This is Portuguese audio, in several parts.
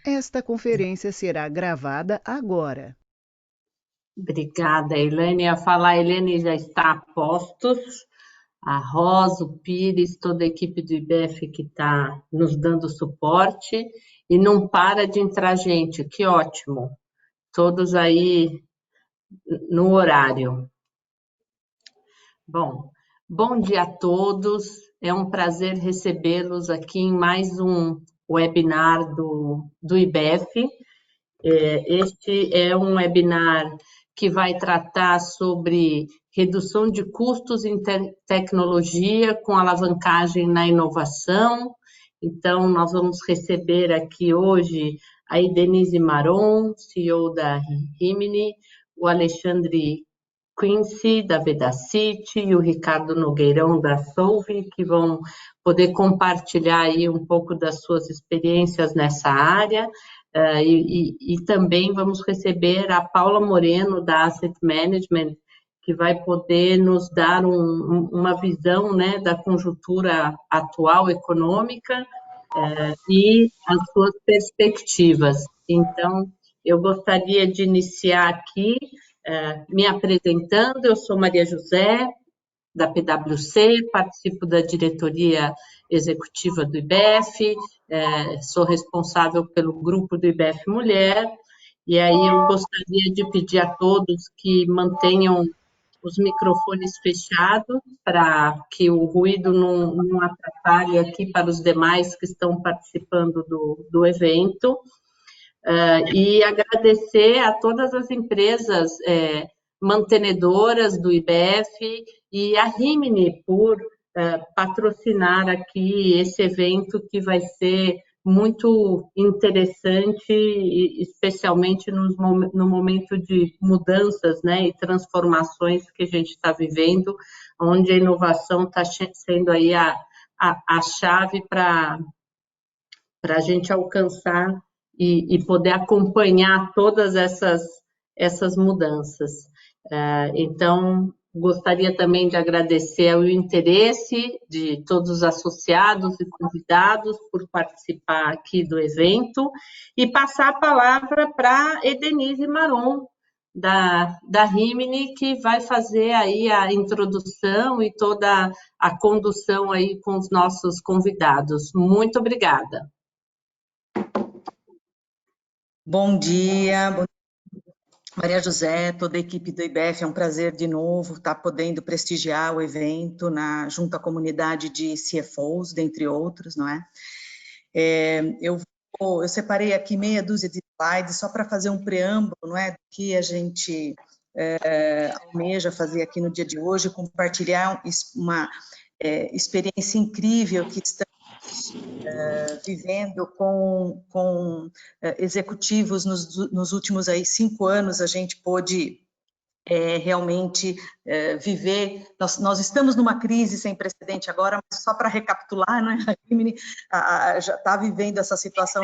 Esta conferência será gravada agora. Obrigada, Elaine. A falar, a Elaine já está a postos. A Rosa, o Pires, toda a equipe do IBEF que está nos dando suporte. E não para de entrar gente, que ótimo. Todos aí no horário. Bom dia a todos. É um prazer recebê-los aqui em mais um webinar do IBEF. Este é um webinar que vai tratar sobre redução de custos em tecnologia com alavancagem na inovação. Então, nós vamos receber aqui hoje a Denise Maron, CEO da Rimini, o Alexandre Quincy, da Vedacity, e o Ricardo Nogueirão, da Solve, que vão poder compartilhar aí um pouco das suas experiências nessa área. E também vamos receber a Paula Moreno, da Asset Management, que vai poder nos dar uma visão, né, da conjuntura atual econômica e as suas perspectivas. Então, eu gostaria de iniciar aqui me apresentando. Eu sou Maria José, da PwC, participo da diretoria executiva do IBEF, sou responsável pelo grupo do IBEF Mulher, e aí eu gostaria de pedir a todos que mantenham os microfones fechados para que o ruído não atrapalhe aqui para os demais que estão participando do evento. E agradecer a todas as empresas mantenedoras do IBEF e a Rimini por patrocinar aqui esse evento que vai ser muito interessante, especialmente no momento de mudanças, né, e transformações que a gente está vivendo, onde a inovação está sendo aí a chave para a gente alcançar e poder acompanhar todas essas mudanças. Então, gostaria também de agradecer o interesse de todos os associados e convidados por participar aqui do evento e passar a palavra para Denise Maron, da Rimini, que vai fazer aí a introdução e toda a condução aí com os nossos convidados. Muito obrigada. Bom dia, Maria José, toda a equipe do IBEF, é um prazer de novo estar podendo prestigiar o evento junto à comunidade de CFOs, dentre outros, não é? Eu separei aqui meia dúzia de slides só para fazer um preâmbulo, não é, do que a gente almeja fazer aqui no dia de hoje, compartilhar uma experiência incrível que estamos vivendo com executivos nos últimos 5 anos. A gente pôde realmente viver. Nós estamos numa crise sem precedente agora, mas só para recapitular, né, a Rimini já está vivendo essa situação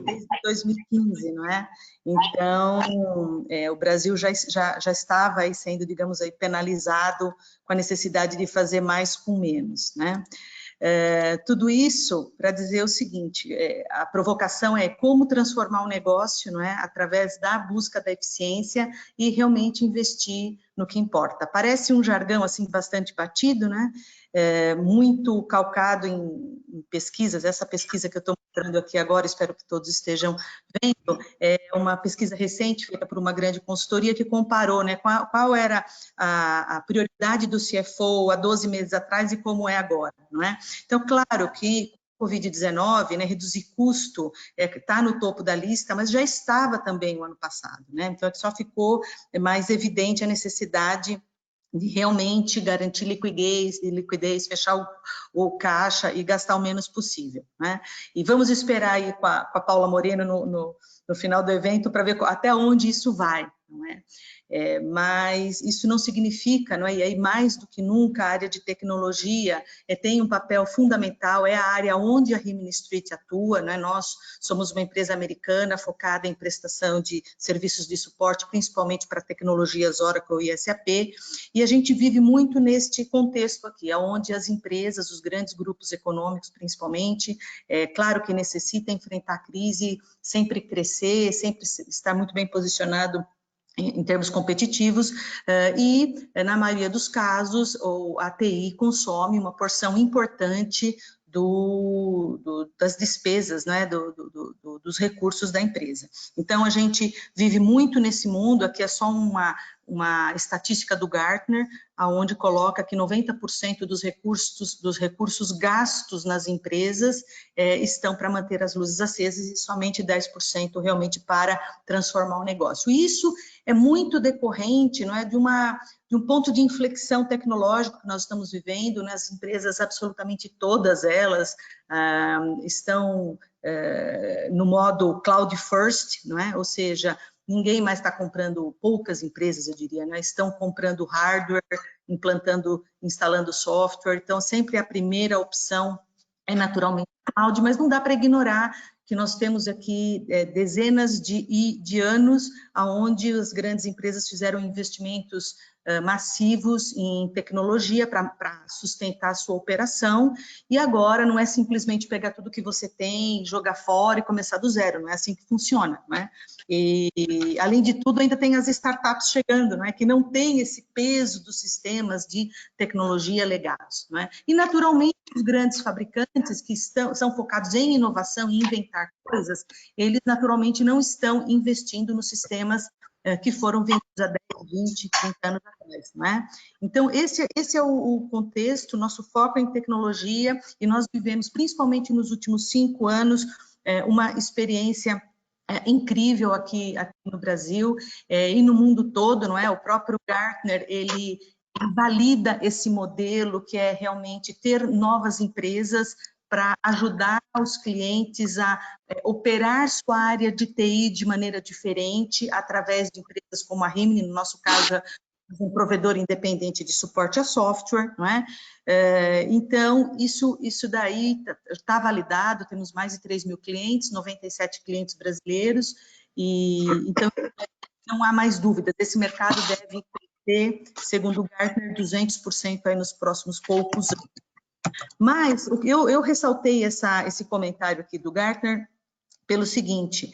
desde 2015, não é? Então, o Brasil já estava aí sendo, digamos, aí penalizado com a necessidade de fazer mais com menos, né? Tudo isso para dizer o seguinte: a provocação é como transformar o negócio, não é, através da busca da eficiência e realmente investir no que importa. Parece um jargão assim bastante batido, né? Muito calcado em pesquisas. Essa pesquisa que eu estou mostrando aqui agora, espero que todos estejam vendo, é uma pesquisa recente feita por uma grande consultoria que comparou, né, qual era a prioridade do CFO há 12 meses atrás e como é agora, não é? Então, claro que Covid-19, né, reduzir custo está no topo da lista, mas já estava também o ano passado, né? Então, só ficou mais evidente a necessidade de realmente garantir liquidez, fechar o caixa e gastar o menos possível, né? E vamos esperar aí com a Paula Moreno no final do evento para ver até onde isso vai, não é? Mas isso não significa, não é? E aí, mais do que nunca, a área de tecnologia tem um papel fundamental, é a área onde a Rimini Street atua, não é? Nós somos uma empresa americana focada em prestação de serviços de suporte, principalmente para tecnologias Oracle e SAP, e a gente vive muito neste contexto aqui, onde as empresas, os grandes grupos econômicos, principalmente, claro que necessita enfrentar a crise, sempre crescer, sempre estar muito bem posicionado em termos competitivos, e, na maioria dos casos, a TI consome uma porção importante das despesas, né, dos recursos da empresa. Então, a gente vive muito nesse mundo, aqui é só uma estatística do Gartner, aonde coloca que 90% dos recursos gastos nas empresas estão para manter as luzes acesas e somente 10% realmente para transformar o negócio. Isso é muito decorrente, não é, de um ponto de inflexão tecnológico que nós estamos vivendo, né? As empresas, absolutamente todas elas, estão no modo cloud first, não é? Ou seja, ninguém mais está comprando, poucas empresas, eu diria, né? Estão comprando hardware, instalando software, então sempre a primeira opção é naturalmente cloud, mas não dá para ignorar que nós temos aqui dezenas de anos onde as grandes empresas fizeram investimentos massivos em tecnologia para sustentar a sua operação, e agora não é simplesmente pegar tudo que você tem, jogar fora e começar do zero, não é assim que funciona, não é? E, além de tudo, ainda tem as startups chegando, não é? Que não tem esse peso dos sistemas de tecnologia legados, não é? E, naturalmente, os grandes fabricantes que são focados em inovação e inventar coisas, eles, naturalmente, não estão investindo nos sistemas que foram vendidos há 10, 20, 30 anos atrás, não é? Então, esse é o contexto, nosso foco é em tecnologia, e nós vivemos, principalmente nos últimos 5 anos, uma experiência incrível aqui no Brasil e no mundo todo, não é? O próprio Gartner, ele valida esse modelo, que é realmente ter novas empresas para ajudar os clientes a operar sua área de TI de maneira diferente, através de empresas como a Rimini, no nosso caso, um provedor independente de suporte a software, não é? Então, isso daí está validado, temos mais de 3 mil clientes, 97 clientes brasileiros, e então não há mais dúvidas, esse mercado deve crescer, segundo o Gartner, 200% aí nos próximos poucos anos. Mas eu ressaltei esse comentário aqui do Gartner pelo seguinte,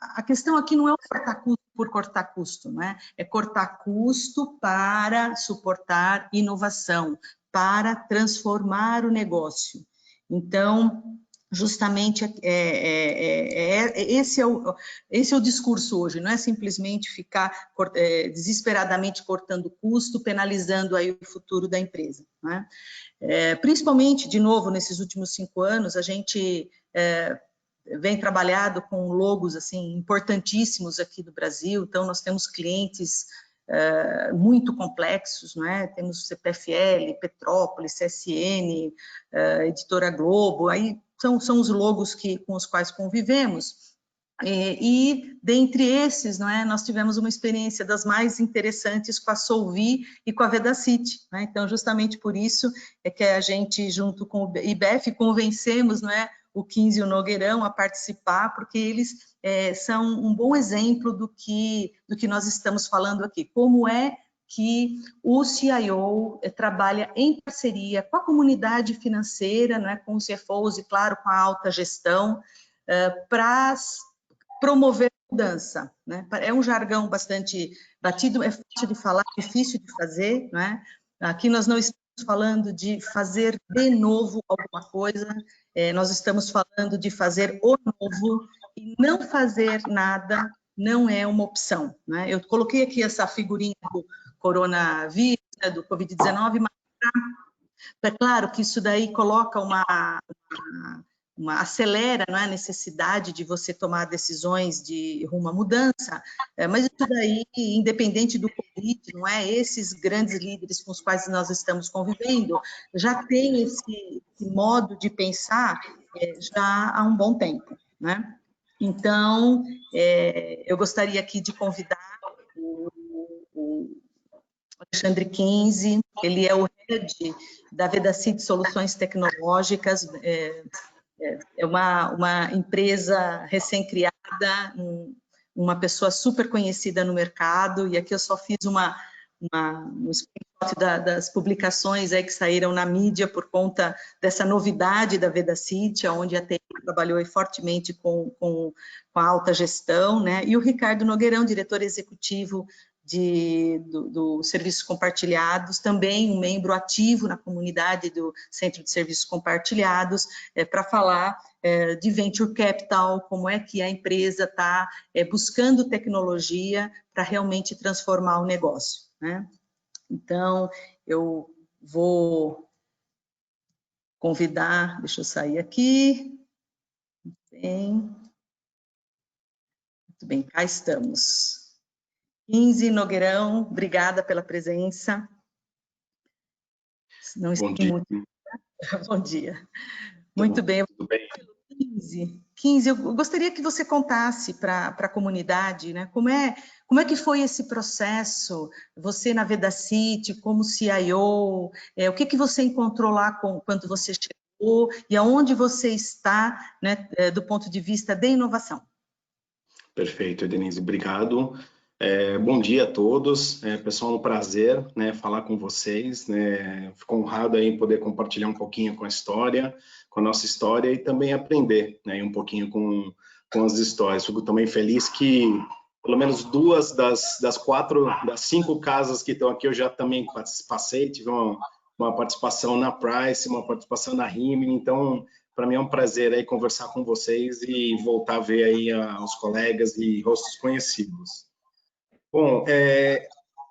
a questão aqui não é o cortar custo por cortar custo, né? É cortar custo para suportar inovação, para transformar o negócio. Então, justamente esse é o discurso hoje, não é simplesmente ficar desesperadamente cortando custo, penalizando aí o futuro da empresa, não é? Principalmente, de novo, nesses últimos 5 anos, a gente vem trabalhado com logos assim importantíssimos aqui do Brasil, então nós temos clientes muito complexos, não é? Temos CPFL, Petrópolis, CSN, Editora Globo, aí são os logos com os quais convivemos. E dentre esses, não é, nós tivemos uma experiência das mais interessantes com a Solvi e com a Vedacity, né? Então, justamente por isso é que a gente, junto com o IBEF, convencemos, não é, o 15 e o Nogueirão a participar, porque eles são um bom exemplo do que nós estamos falando aqui, como é que o CIO trabalha em parceria com a comunidade financeira, não é, com os CFOs e, claro, com a alta gestão, para promover mudança, né? É um jargão bastante batido, é fácil de falar, difícil de fazer, não é? Aqui nós não estamos falando de fazer de novo alguma coisa, nós estamos falando de fazer o novo, e não fazer nada não é uma opção, né? Eu coloquei aqui essa figurinha do coronavírus, né, do Covid-19, mas é claro que isso daí coloca acelera, não é, a necessidade de você tomar decisões de rumo à mudança, mas isso daí, independente do Covid, não é, esses grandes líderes com os quais nós estamos convivendo, já tem esse modo de pensar já há um bom tempo, né? Então, eu gostaria aqui de convidar o Alexandre Kinzi, ele é o head da Vedacity Soluções Tecnológicas, é uma empresa recém-criada, uma pessoa super conhecida no mercado, e aqui eu só fiz um screenshot das publicações aí que saíram na mídia por conta dessa novidade da Vedacity, onde a TI trabalhou fortemente com a alta gestão, né? E o Ricardo Nogueirão, diretor executivo do Serviços Compartilhados, também um membro ativo na comunidade do Centro de Serviços Compartilhados, para falar de Venture Capital, como é que a empresa está buscando tecnologia para realmente transformar o negócio, né? Então, eu vou convidar, deixa eu sair aqui, muito bem, cá estamos. Kinzi, Nogueirão, obrigada pela presença. Não Bom dia. Muito... Bom dia. Muito bem. Tudo bem. Kinzi, eu gostaria que você contasse para a comunidade, né, como é que foi esse processo, você na Vedacity, como CIO, o que você encontrou lá quando você chegou e aonde você está, né, do ponto de vista de inovação. Perfeito, Denise, obrigado. Bom dia a todos, pessoal, um prazer, né, falar com vocês, né, fico honrado aí em poder compartilhar um pouquinho com a nossa história e também aprender, né, um pouquinho com as histórias. Fico também feliz que pelo menos 2 das 5 casas que estão aqui eu já também passei, tive uma participação na Price, uma participação na Rimini, então para mim é um prazer aí conversar com vocês e voltar a ver aí os colegas e rostos conhecidos. Bom,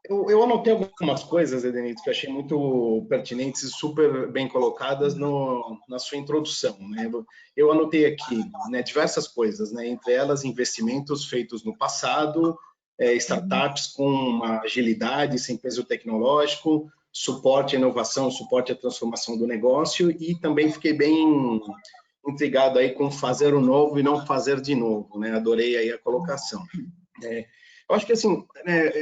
eu anotei algumas coisas, Edenito, que eu achei muito pertinentes e super bem colocadas na sua introdução, né? Eu anotei aqui, né, diversas coisas, né? Entre elas, investimentos feitos no passado, startups com uma agilidade, sem peso tecnológico, suporte à inovação, suporte à transformação do negócio, e também fiquei bem intrigado aí com fazer o novo e não fazer de novo, né? Adorei aí a colocação. Eu acho que, assim,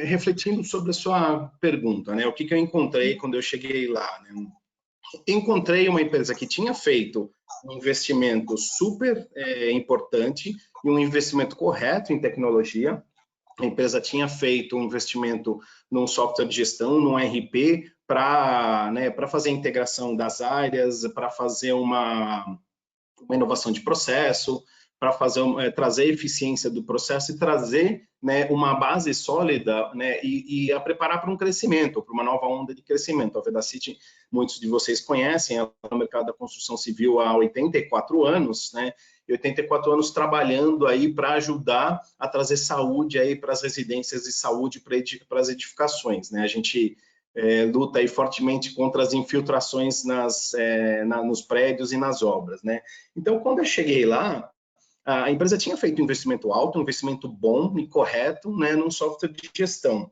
refletindo sobre a sua pergunta, né, o que eu encontrei quando eu cheguei lá, né? Encontrei uma empresa que tinha feito um investimento super importante e um investimento correto em tecnologia. A empresa tinha feito um investimento num software de gestão, num RP, para fazer a integração das áreas, para fazer uma inovação de processo, para trazer eficiência do processo e trazer, né, uma base sólida, né, e a preparar para um crescimento, para uma nova onda de crescimento. A Vedacity, muitos de vocês conhecem, ela está no mercado da construção civil há 84 anos, né, e 84 anos trabalhando aí para ajudar a trazer saúde aí para as residências de saúde, para as edificações, né. A gente luta aí fortemente contra as infiltrações nos prédios e nas obras, né. Então, quando eu cheguei lá, a empresa tinha feito um investimento alto, um investimento bom e correto, né, num software de gestão.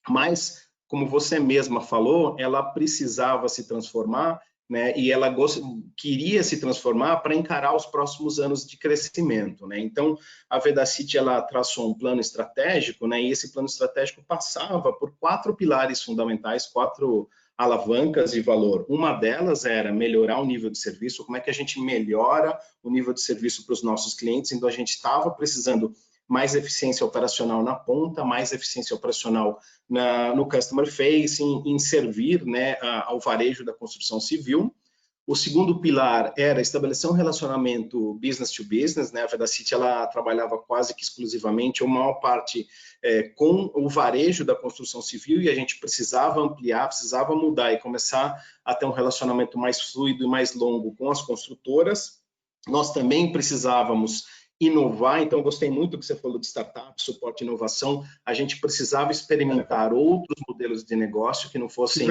Mas, como você mesma falou, ela precisava se transformar, né, e ela queria se transformar para encarar os próximos anos de crescimento, né? Então, a Vedacity, ela traçou um plano estratégico, né, e esse plano estratégico passava por 4 pilares fundamentais, 4 alavancas de valor. Uma delas era melhorar o nível de serviço, como é que a gente melhora o nível de serviço para os nossos clientes. Então, a gente estava precisando mais eficiência operacional na ponta, mais eficiência operacional no customer facing, em servir, né, ao varejo da construção civil. O segundo pilar era estabelecer um relacionamento business to business, né? A Vedacity, ela trabalhava quase que exclusivamente, ou maior parte, com o varejo da construção civil, e a gente precisava ampliar, precisava mudar e começar a ter um relacionamento mais fluido e mais longo com as construtoras. Nós também precisávamos inovar, então eu gostei muito que você falou de startup, suporte e inovação. A gente precisava experimentar outros modelos de negócio que não fossem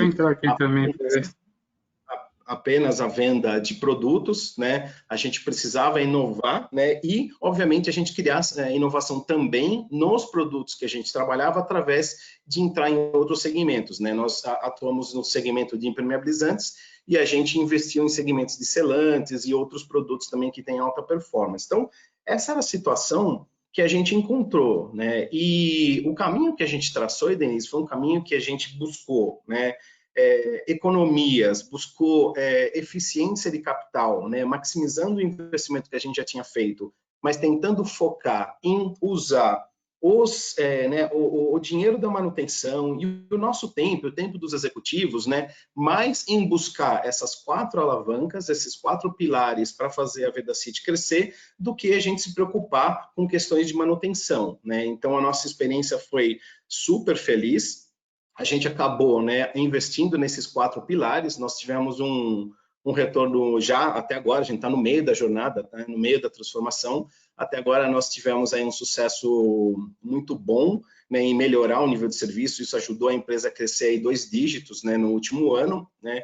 apenas a venda de produtos, né? A gente precisava inovar, né? E, obviamente, a gente criar inovação também nos produtos que a gente trabalhava através de entrar em outros segmentos, né? Nós atuamos no segmento de impermeabilizantes e a gente investiu em segmentos de selantes e outros produtos também que têm alta performance. Então, essa era a situação que a gente encontrou, né? E o caminho que a gente traçou, Denise, foi um caminho que a gente buscou, né? Economias, buscou eficiência de capital, né? Maximizando o investimento que a gente já tinha feito, mas tentando focar em usar o dinheiro da manutenção e o nosso tempo, o tempo dos executivos, né, mais em buscar essas 4 alavancas, esses 4 pilares para fazer a Vedacity crescer, do que a gente se preocupar com questões de manutenção, né? Então, a nossa experiência foi super feliz. A gente acabou, né, investindo nesses 4 pilares. Nós tivemos um retorno já até agora, a gente está no meio da jornada, tá? No meio da transformação. Até agora nós tivemos aí um sucesso muito bom, né, em melhorar o nível de serviço. Isso ajudou a empresa a crescer aí 2 dígitos, né, no último ano, né?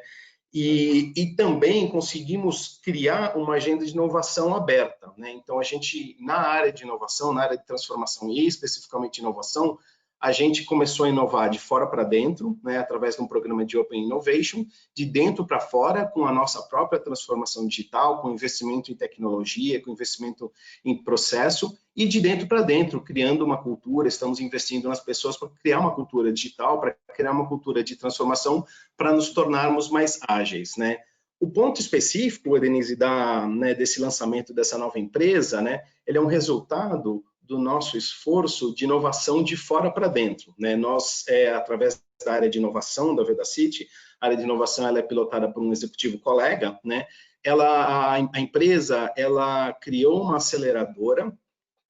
E também conseguimos criar uma agenda de inovação aberta, né? Então, a gente, na área de inovação, na área de transformação e especificamente inovação, a gente começou a inovar de fora para dentro, né, através de um programa de Open Innovation, de dentro para fora, com a nossa própria transformação digital, com investimento em tecnologia, com investimento em processo, e de dentro para dentro, criando uma cultura. Estamos investindo nas pessoas para criar uma cultura digital, para criar uma cultura de transformação, para nos tornarmos mais ágeis, né? O ponto específico, Denise, desse lançamento dessa nova empresa, né, ele é um resultado do nosso esforço de inovação de fora para dentro, né? Nós, através da área de inovação da Vedacity, a área de inovação ela é pilotada por um executivo colega, né? A empresa ela criou uma aceleradora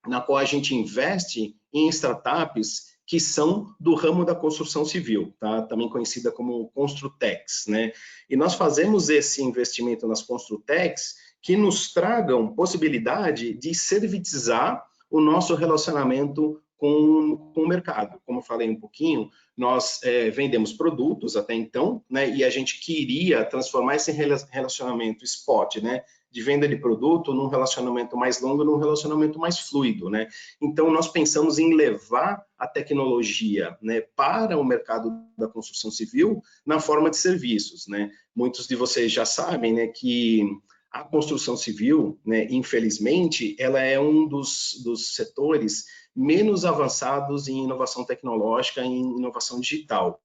na qual a gente investe em startups que são do ramo da construção civil, tá? Também conhecida como Construtex, né? E nós fazemos esse investimento nas Construtex que nos tragam possibilidade de servitizar o nosso relacionamento com o mercado. Como eu falei um pouquinho, nós vendemos produtos até então, né? E a gente queria transformar esse relacionamento spot, né, de venda de produto num relacionamento mais longo, num relacionamento mais fluido, né? Então, nós pensamos em levar a tecnologia, né, para o mercado da construção civil na forma de serviços, né? Muitos de vocês já sabem, né, que a construção civil, né, infelizmente, ela é um dos setores menos avançados em inovação tecnológica, em inovação digital,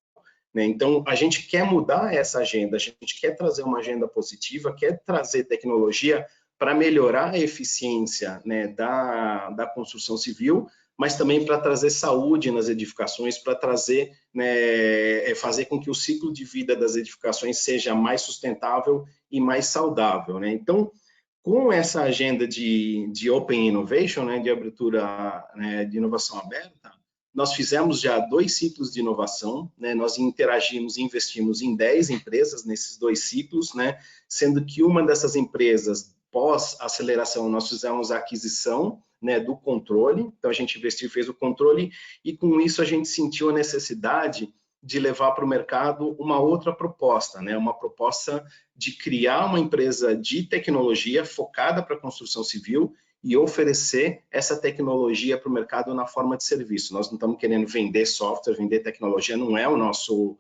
né? Então, a gente quer mudar essa agenda, a gente quer trazer uma agenda positiva, quer trazer tecnologia para melhorar a eficiência, né, da construção civil, mas também para trazer saúde nas edificações, para trazer, né, fazer com que o ciclo de vida das edificações seja mais sustentável e mais saudável, né? Então, com essa agenda de Open Innovation, né, de abertura, né, de inovação aberta, nós fizemos já 2 ciclos de inovação, né? Nós interagimos e investimos em 10 empresas nesses 2 ciclos, né? Sendo que uma dessas empresas, pós-aceleração, nós fizemos a aquisição, né, do controle. Então, a gente investiu, fez o controle, e com isso a gente sentiu a necessidade de levar para o mercado uma outra proposta, né? Uma proposta de criar uma empresa de tecnologia focada para a construção civil e oferecer essa tecnologia para o mercado na forma de serviço. Nós não estamos querendo vender software, vender tecnologia, não é o nosso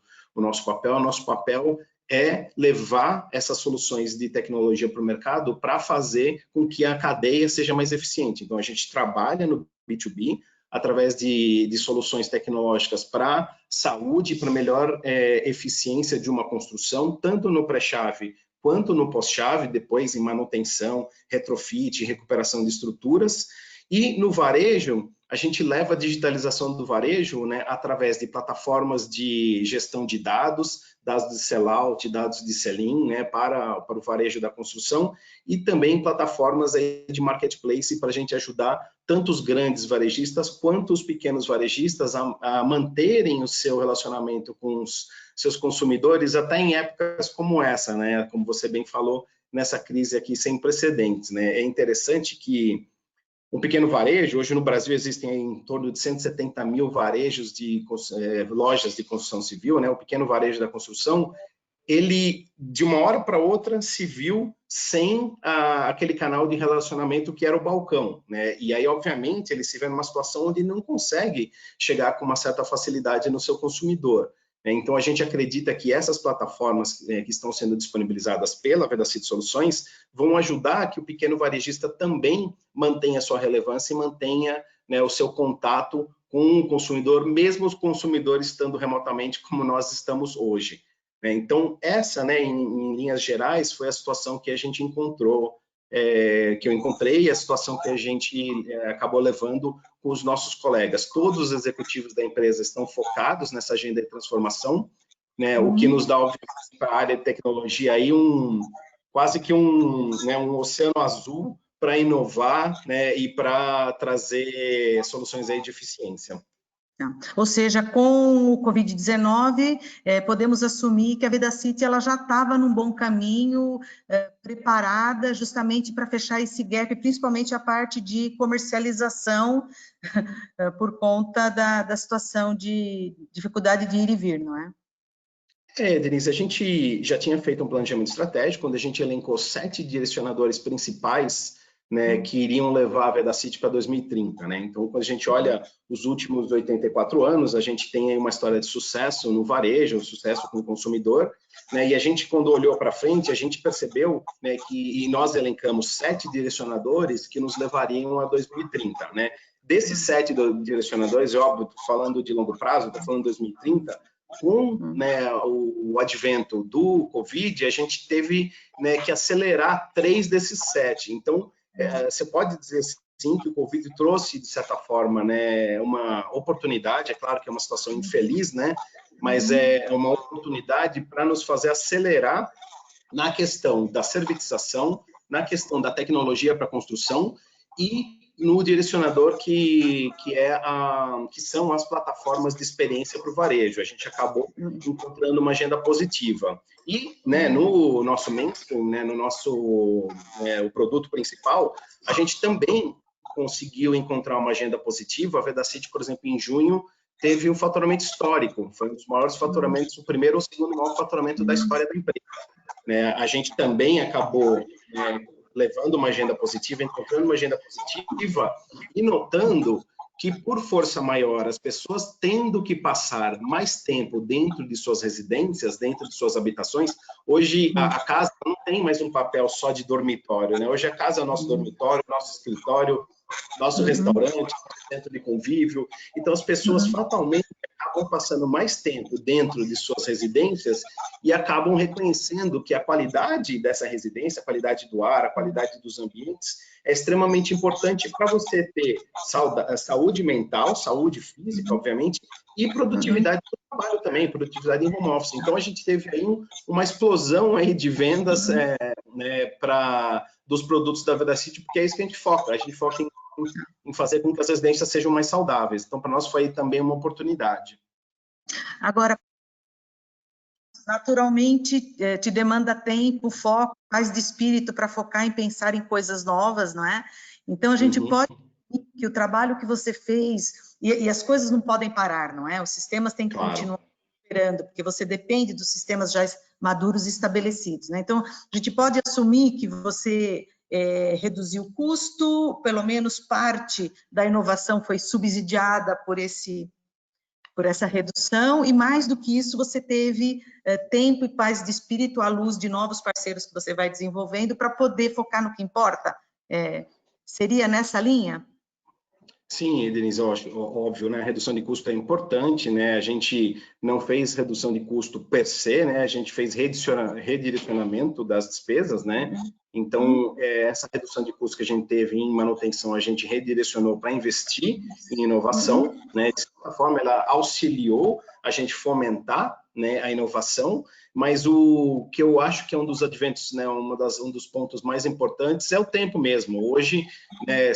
papel. O nosso papel é levar essas soluções de tecnologia para o mercado para fazer com que a cadeia seja mais eficiente. Então, a gente trabalha no B2B através de soluções tecnológicas para saúde, para melhor eficiência de uma construção, tanto no pré-chave quanto no pós-chave, depois em manutenção, retrofit, recuperação de estruturas. E no varejo, a gente leva a digitalização do varejo, né, através de plataformas de gestão de dados de sellout, dados de sell-in, né, para o varejo da construção, e também plataformas aí de marketplace para a gente ajudar tanto os grandes varejistas quanto os pequenos varejistas a manterem o seu relacionamento com os seus consumidores até em épocas como essa, né, como você bem falou, nessa crise aqui sem precedentes, né. É interessante que o pequeno varejo, hoje no Brasil existem em torno de 170 mil varejos de lojas de construção civil, né? O pequeno varejo da construção, ele de uma hora para outra se viu sem aquele canal de relacionamento que era o balcão, né? E aí, obviamente, ele se vê numa situação onde não consegue chegar com uma certa facilidade no seu consumidor. né? Então, a gente acredita que essas plataformas que estão sendo disponibilizadas pela Vedacity Soluções vão ajudar que o pequeno varejista também mantenha sua relevância e mantenha, né, o seu contato com o consumidor, mesmo os consumidores estando remotamente como nós estamos hoje. Então, essa, né, em linhas gerais, foi a situação que a gente encontrou, que eu encontrei, a situação que a gente acabou levando com os nossos colegas. Todos os executivos da empresa estão focados nessa agenda de transformação, né, o que nos dá, obviamente, para a área de tecnologia aí quase que né, um oceano azul para inovar, né, e para trazer soluções aí de eficiência. Ou seja, com o Covid-19, podemos assumir que a Vedacity ela já estava num bom caminho, preparada justamente para fechar esse gap, principalmente a parte de comercialização, por conta da situação de dificuldade de ir e vir, não é? Denise, a gente já tinha feito um planejamento estratégico, onde a gente elencou 7 direcionadores principais, né, que iriam levar a Vedacity para 2030, né? Então, quando a gente olha os últimos 84 anos, a gente tem aí uma história de sucesso no varejo, sucesso com o consumidor, né? E a gente, quando olhou para frente, a gente percebeu, né, e nós elencamos 7 direcionadores que nos levariam a 2030, né? Desses 7 direcionadores, é óbvio, falando de longo prazo, estou falando de 2030, com, né, o advento do Covid, a gente teve, né, que acelerar 3 desses 7. Então, você pode dizer sim que o Covid trouxe, de certa forma, né, uma oportunidade, é claro que é uma situação infeliz, né, mas é uma oportunidade para nos fazer acelerar na questão da servitização, na questão da tecnologia para construção e no direcionador que são as plataformas de experiência para o varejo. A gente acabou encontrando uma agenda positiva. E, né, no nosso mainstream, né, no nosso o produto principal, a gente também conseguiu encontrar uma agenda positiva. A Vedacity, por exemplo, em junho, teve um faturamento histórico. Foi um dos maiores faturamentos, o primeiro ou segundo maior faturamento da história da empresa. Né? A gente também acabou levando uma agenda positiva, encontrando uma agenda positiva e notando que, por força maior, as pessoas tendo que passar mais tempo dentro de suas residências, dentro de suas habitações, hoje a casa não tem mais um papel só de dormitório, né? Hoje a casa é o nosso dormitório, nosso escritório, nosso restaurante, centro de convívio. Então, as pessoas fatalmente acabam passando mais tempo dentro de suas residências e acabam reconhecendo que a qualidade dessa residência, a qualidade do ar, a qualidade dos ambientes é extremamente importante para você ter saúde mental, saúde física, obviamente, e produtividade do trabalho também, produtividade em home office. Então, a gente teve aí uma explosão aí de vendas dos produtos da Vedacity, porque é isso que a gente foca. A gente foca em fazer com que as residências sejam mais saudáveis. Então, para nós foi também uma oportunidade. Agora, naturalmente, te demanda tempo, foco, paz de espírito para focar em pensar em coisas novas, não é? Então, a gente pode dizer que o trabalho que você fez, e as coisas não podem parar, não é? Os sistemas têm que continuar operando, porque você depende dos sistemas já maduros e estabelecidos, né? Então, a gente pode assumir que você reduziu o custo, pelo menos parte da inovação foi subsidiada por essa redução, e mais do que isso, você teve tempo e paz de espírito à luz de novos parceiros que você vai desenvolvendo para poder focar no que importa. Seria nessa linha? Sim, Denise, óbvio, né? A redução de custo é importante, né? A gente não fez redução de custo per se, né? A gente fez redirecionamento das despesas, né? Então, essa redução de custo que a gente teve em manutenção, a gente redirecionou para investir em inovação, né? De certa forma, ela auxiliou a gente fomentar, né, a inovação, mas o que eu acho que é um dos adventos, né, um dos pontos mais importantes é o tempo mesmo. Hoje, né,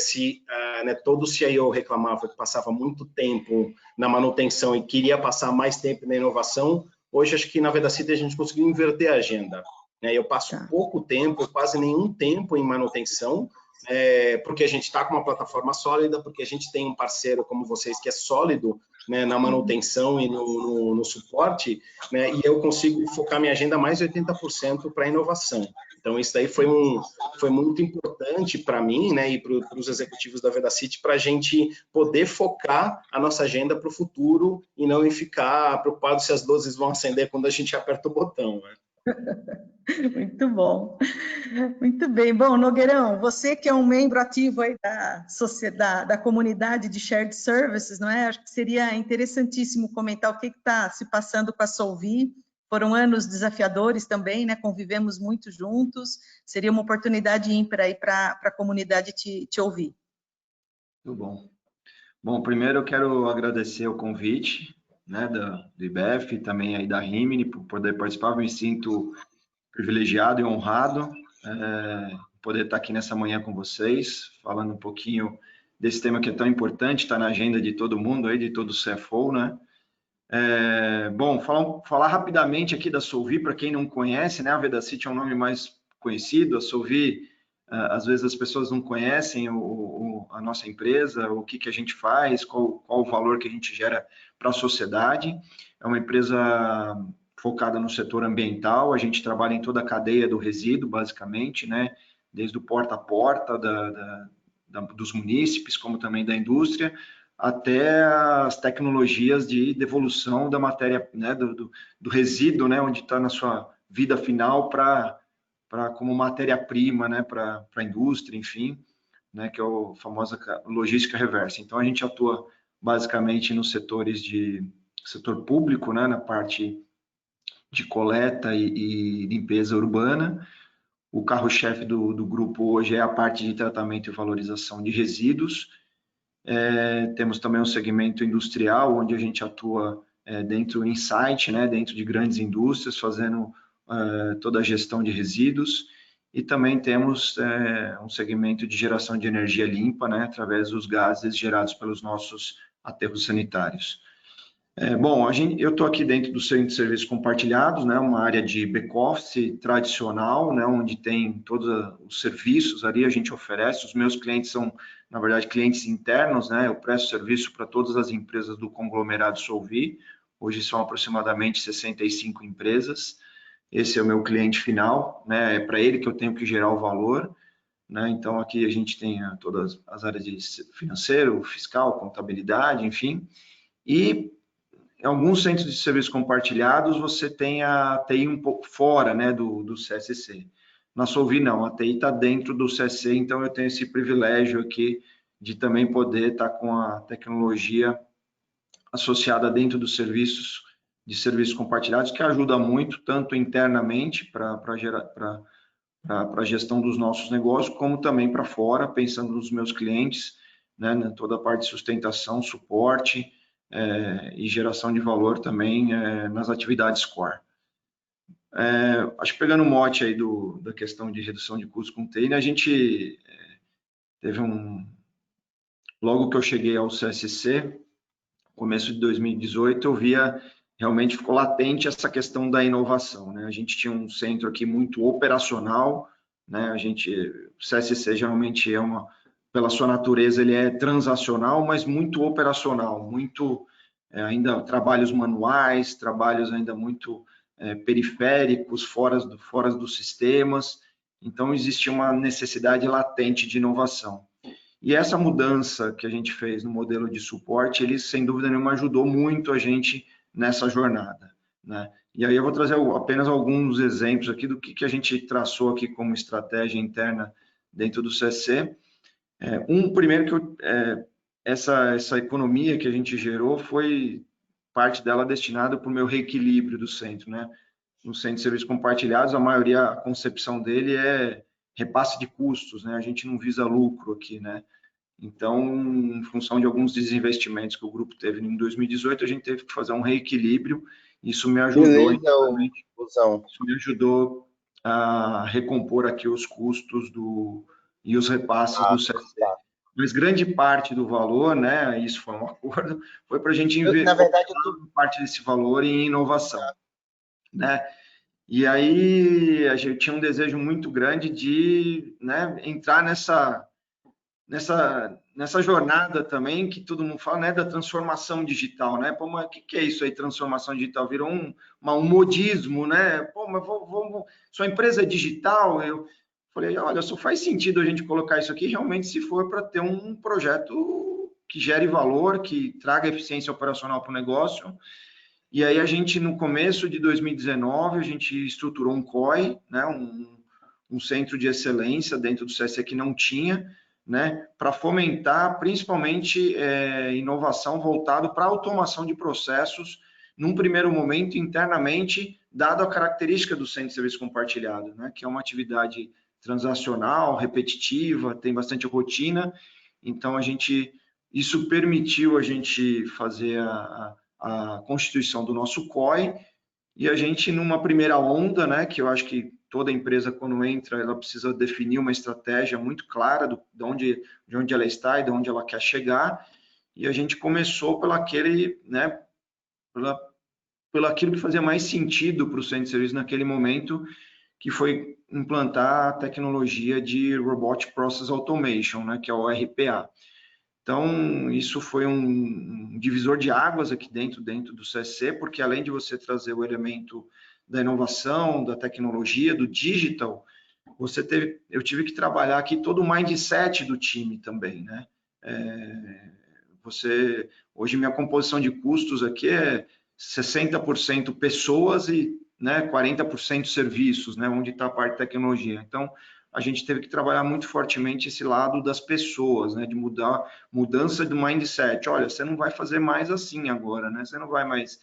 todo CIO reclamava que passava muito tempo na manutenção e queria passar mais tempo na inovação, hoje acho que na Vedacity a gente conseguiu inverter a agenda. Eu passo pouco tempo, quase nenhum tempo em manutenção, porque a gente está com uma plataforma sólida, porque a gente tem um parceiro como vocês que é sólido, né, na manutenção e no suporte, né, e eu consigo focar minha agenda mais de 80% para inovação. Então, isso daí foi muito importante para mim, né, e para os executivos da Vedacity, para a gente poder focar a nossa agenda para o futuro e não ficar preocupado se as luzes vão acender quando a gente aperta o botão, né? Muito bom. Muito bem. Bom, Nogueirão, você que é um membro ativo aí da sociedade, da comunidade de Shared Services, não é? Acho que seria interessantíssimo comentar o que está se passando com a Solvi. Foram anos desafiadores também, né? Convivemos muito juntos. Seria uma oportunidade ímpar aí para a comunidade te ouvir. Muito bom. Bom, primeiro eu quero agradecer o convite, né, do IBEF, também aí da Rimini, por poder participar. Eu me sinto privilegiado e honrado poder estar aqui nessa manhã com vocês, falando um pouquinho desse tema que é tão importante, está na agenda de todo mundo aí, de todo o CFO, né? Bom, falar rapidamente aqui da Solvi, para quem não conhece, né? A Vedacity é um nome mais conhecido, a Solvi, às vezes as pessoas não conhecem a nossa empresa, o que a gente faz, qual o valor que a gente gera para a sociedade. É uma empresa focada no setor ambiental, a gente trabalha em toda a cadeia do resíduo, basicamente, né? Desde o porta a porta dos munícipes, como também da indústria, até as tecnologias de devolução da matéria, né, do resíduo, né, onde está na sua vida final como matéria-prima, né, para a indústria, enfim, né, que é a famosa logística reversa. Então, a gente atua basicamente nos setores de setor público, né, na parte de coleta e limpeza urbana. O carro-chefe do grupo hoje é a parte de tratamento e valorização de resíduos. Temos também um segmento industrial, onde a gente atua dentro do insight, né, dentro de grandes indústrias, fazendo toda a gestão de resíduos. E também temos um segmento de geração de energia limpa, né, através dos gases gerados pelos nossos aterros sanitários. Bom, eu estou aqui dentro do Centro de Serviços Compartilhados, né, uma área de back-office tradicional, né, onde tem todos os serviços ali, a gente oferece. Os meus clientes são, na verdade, clientes internos, né, eu presto serviço para todas as empresas do conglomerado Solvi, hoje são aproximadamente 65 empresas. Esse é o meu cliente final, né, é para ele que eu tenho que gerar o valor, né, então aqui a gente tem todas as áreas de financeiro, fiscal, contabilidade, enfim, e em alguns centros de serviços compartilhados, você tem a TI um pouco fora, né, do CSC. Na Solvi, não, a TI está dentro do CSC, então eu tenho esse privilégio aqui de também poder estar com a tecnologia associada dentro dos serviços de serviços compartilhados, que ajuda muito, tanto internamente para a gestão dos nossos negócios, como também para fora, pensando nos meus clientes, né, toda a parte de sustentação, suporte, e geração de valor também nas atividades core. Acho que pegando o mote aí da questão de redução de custos com TI, né, a gente teve logo que eu cheguei ao CSC, começo de 2018, eu via realmente ficou latente essa questão da inovação, né? A gente tinha um centro aqui muito operacional, né? O CSC geralmente pela sua natureza, ele é transacional, mas muito operacional, muito ainda trabalhos manuais, trabalhos ainda muito periféricos, fora dos sistemas. Então, existia uma necessidade latente de inovação. E essa mudança que a gente fez no modelo de suporte, ele, sem dúvida nenhuma, ajudou muito a gente nessa jornada, né? E aí eu vou trazer apenas alguns exemplos aqui do que a gente traçou aqui como estratégia interna dentro do CSC. Primeiro essa economia que a gente gerou foi parte dela destinada para o meu reequilíbrio do centro, né? No centro de serviços compartilhados, a maioria, a concepção dele é repasse de custos, né? A gente não visa lucro aqui, né? Então, em função de alguns desinvestimentos que o grupo teve em 2018, a gente teve que fazer um reequilíbrio. Isso me ajudou, isso me ajudou a recompor aqui os custos e os repasses do CSC. Mas grande parte do valor, né, isso foi um acordo, foi para a gente investir, na verdade, parte desse valor em inovação, né? E aí a gente tinha um desejo muito grande de, né, entrar nessa jornada também que todo mundo fala, né, da transformação digital, né? Pô, mas o que é isso aí, transformação digital? Virou um modismo, né? Pô, mas sua empresa é digital? Eu falei, olha, só faz sentido a gente colocar isso aqui realmente se for para ter um projeto que gere valor, que traga eficiência operacional para o negócio. E aí a gente, no começo de 2019, a gente estruturou um COI, né, um centro de excelência dentro do CSC que não tinha, né, para fomentar principalmente inovação voltado para automação de processos, num primeiro momento internamente, dado a característica do centro de serviço compartilhado, né, que é uma atividade transacional, repetitiva, tem bastante rotina, então isso permitiu a gente fazer a constituição do nosso COI, e a gente, numa primeira onda, né, que eu acho que toda empresa, quando entra, ela precisa definir uma estratégia muito clara de onde ela está e de onde ela quer chegar, e a gente começou pelo aquilo que fazia mais sentido para o centro de serviço naquele momento, que foi implantar a tecnologia de Robotic Process Automation, né, que é o RPA. Então, isso foi um divisor de águas aqui dentro do CSC, porque além de você trazer o elemento da inovação, da tecnologia, do digital, eu tive que trabalhar aqui todo o mindset do time também, né? Hoje minha composição de custos aqui é 60% pessoas e, né, 40% serviços, né, onde está a parte de tecnologia. Então, a gente teve que trabalhar muito fortemente esse lado das pessoas, né, de mudança do mindset. Olha, você não vai fazer mais assim agora, né? Você não vai mais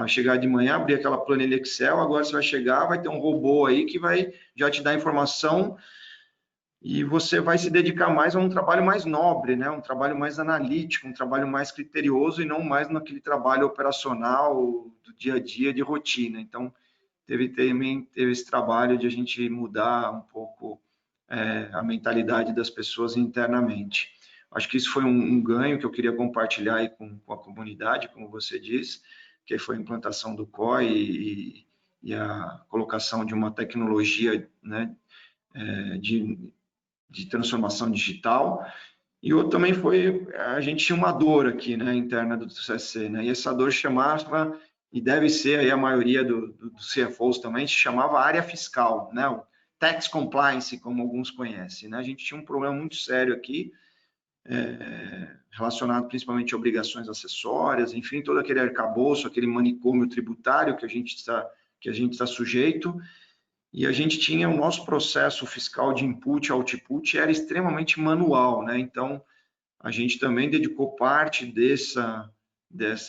chegar de manhã, abrir aquela planilha Excel, agora você vai chegar, vai ter um robô aí que vai já te dar informação e você vai se dedicar mais a um trabalho mais nobre, né? Um trabalho mais analítico, um trabalho mais criterioso e não mais naquele trabalho operacional do dia a dia de rotina. Então, também teve esse trabalho de a gente mudar um pouco a mentalidade das pessoas internamente. Acho que isso foi um ganho que eu queria compartilhar aí com a comunidade, como você disse, que foi a implantação do COI e a colocação de uma tecnologia, né, de transformação digital. E outro também foi, a gente tinha uma dor aqui, né, interna do CSC, né, e essa dor chamava, e deve ser aí a maioria dos CFOs também, se chamava área fiscal, né, o tax compliance, como alguns conhecem, né, a gente tinha um problema muito sério aqui, relacionado principalmente a obrigações acessórias, enfim, todo aquele arcabouço, aquele manicômio tributário que a gente está sujeito, e a gente tinha o nosso processo fiscal de input e output era extremamente manual, né? Então, a gente também dedicou parte dessa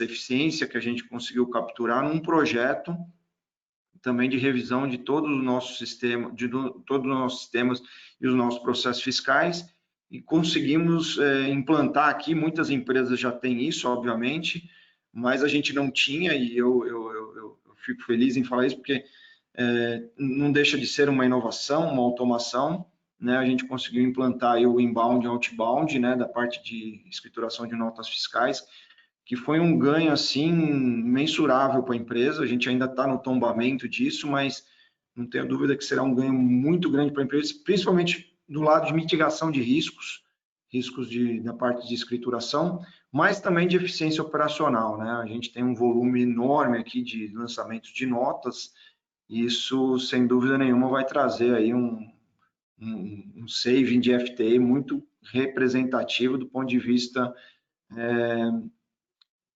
eficiência que a gente conseguiu capturar num projeto também de revisão de todo o nosso sistema, todos os nossos sistemas e os nossos processos fiscais, e conseguimos implantar aqui. Muitas empresas já têm isso, obviamente, mas a gente não tinha, e eu fico feliz em falar isso, porque não deixa de ser uma inovação, uma automação, né? A gente conseguiu implantar aí o inbound e outbound, né, da parte de escrituração de notas fiscais, que foi um ganho assim mensurável para a empresa. A gente ainda está no tombamento disso, mas não tenho dúvida que será um ganho muito grande para a empresa, principalmente do lado de mitigação de riscos da parte de escrituração, mas também de eficiência operacional, né? A gente tem um volume enorme aqui de lançamentos de notas, e isso, sem dúvida nenhuma, vai trazer aí um saving de FTE muito representativo do ponto de vista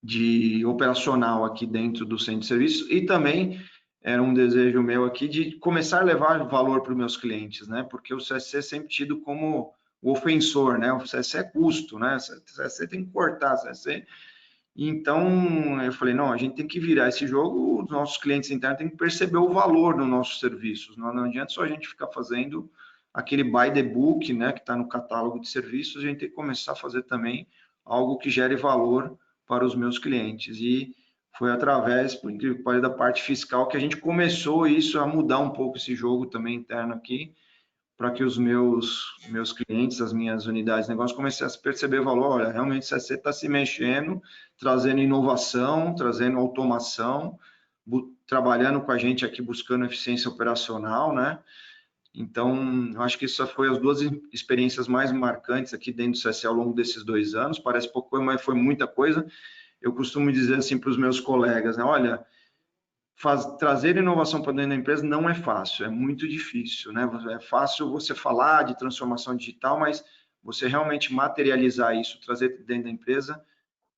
de operacional aqui dentro do centro de serviço, e também era um desejo meu aqui de começar a levar valor para os meus clientes, né? Porque o CSC é sempre tido como o ofensor, né? O CSC é custo, né? O CSC tem que cortar, o CSC. Então, eu falei, não, a gente tem que virar esse jogo, os nossos clientes internos têm que perceber o valor dos nossos serviços, não adianta só a gente ficar fazendo aquele buy the book, né, que está no catálogo de serviços, a gente tem que começar a fazer também algo que gere valor para os meus clientes. E foi através, por incrível que pareça, da parte fiscal que a gente começou isso a mudar um pouco esse jogo também interno aqui, para que os meus clientes, as minhas unidades de negócio começassem a perceber o valor. Olha, realmente o CSC está se mexendo, trazendo inovação, trazendo automação, trabalhando com a gente aqui buscando eficiência operacional, né? Então, eu acho que isso foi as duas experiências mais marcantes aqui dentro do CSE ao longo desses 2 anos. Parece pouco, mas foi muita coisa. Eu costumo dizer assim para os meus colegas, né? Olha, trazer inovação para dentro da empresa não é fácil, é muito difícil, né? É fácil você falar de transformação digital, mas você realmente materializar isso, trazer dentro da empresa,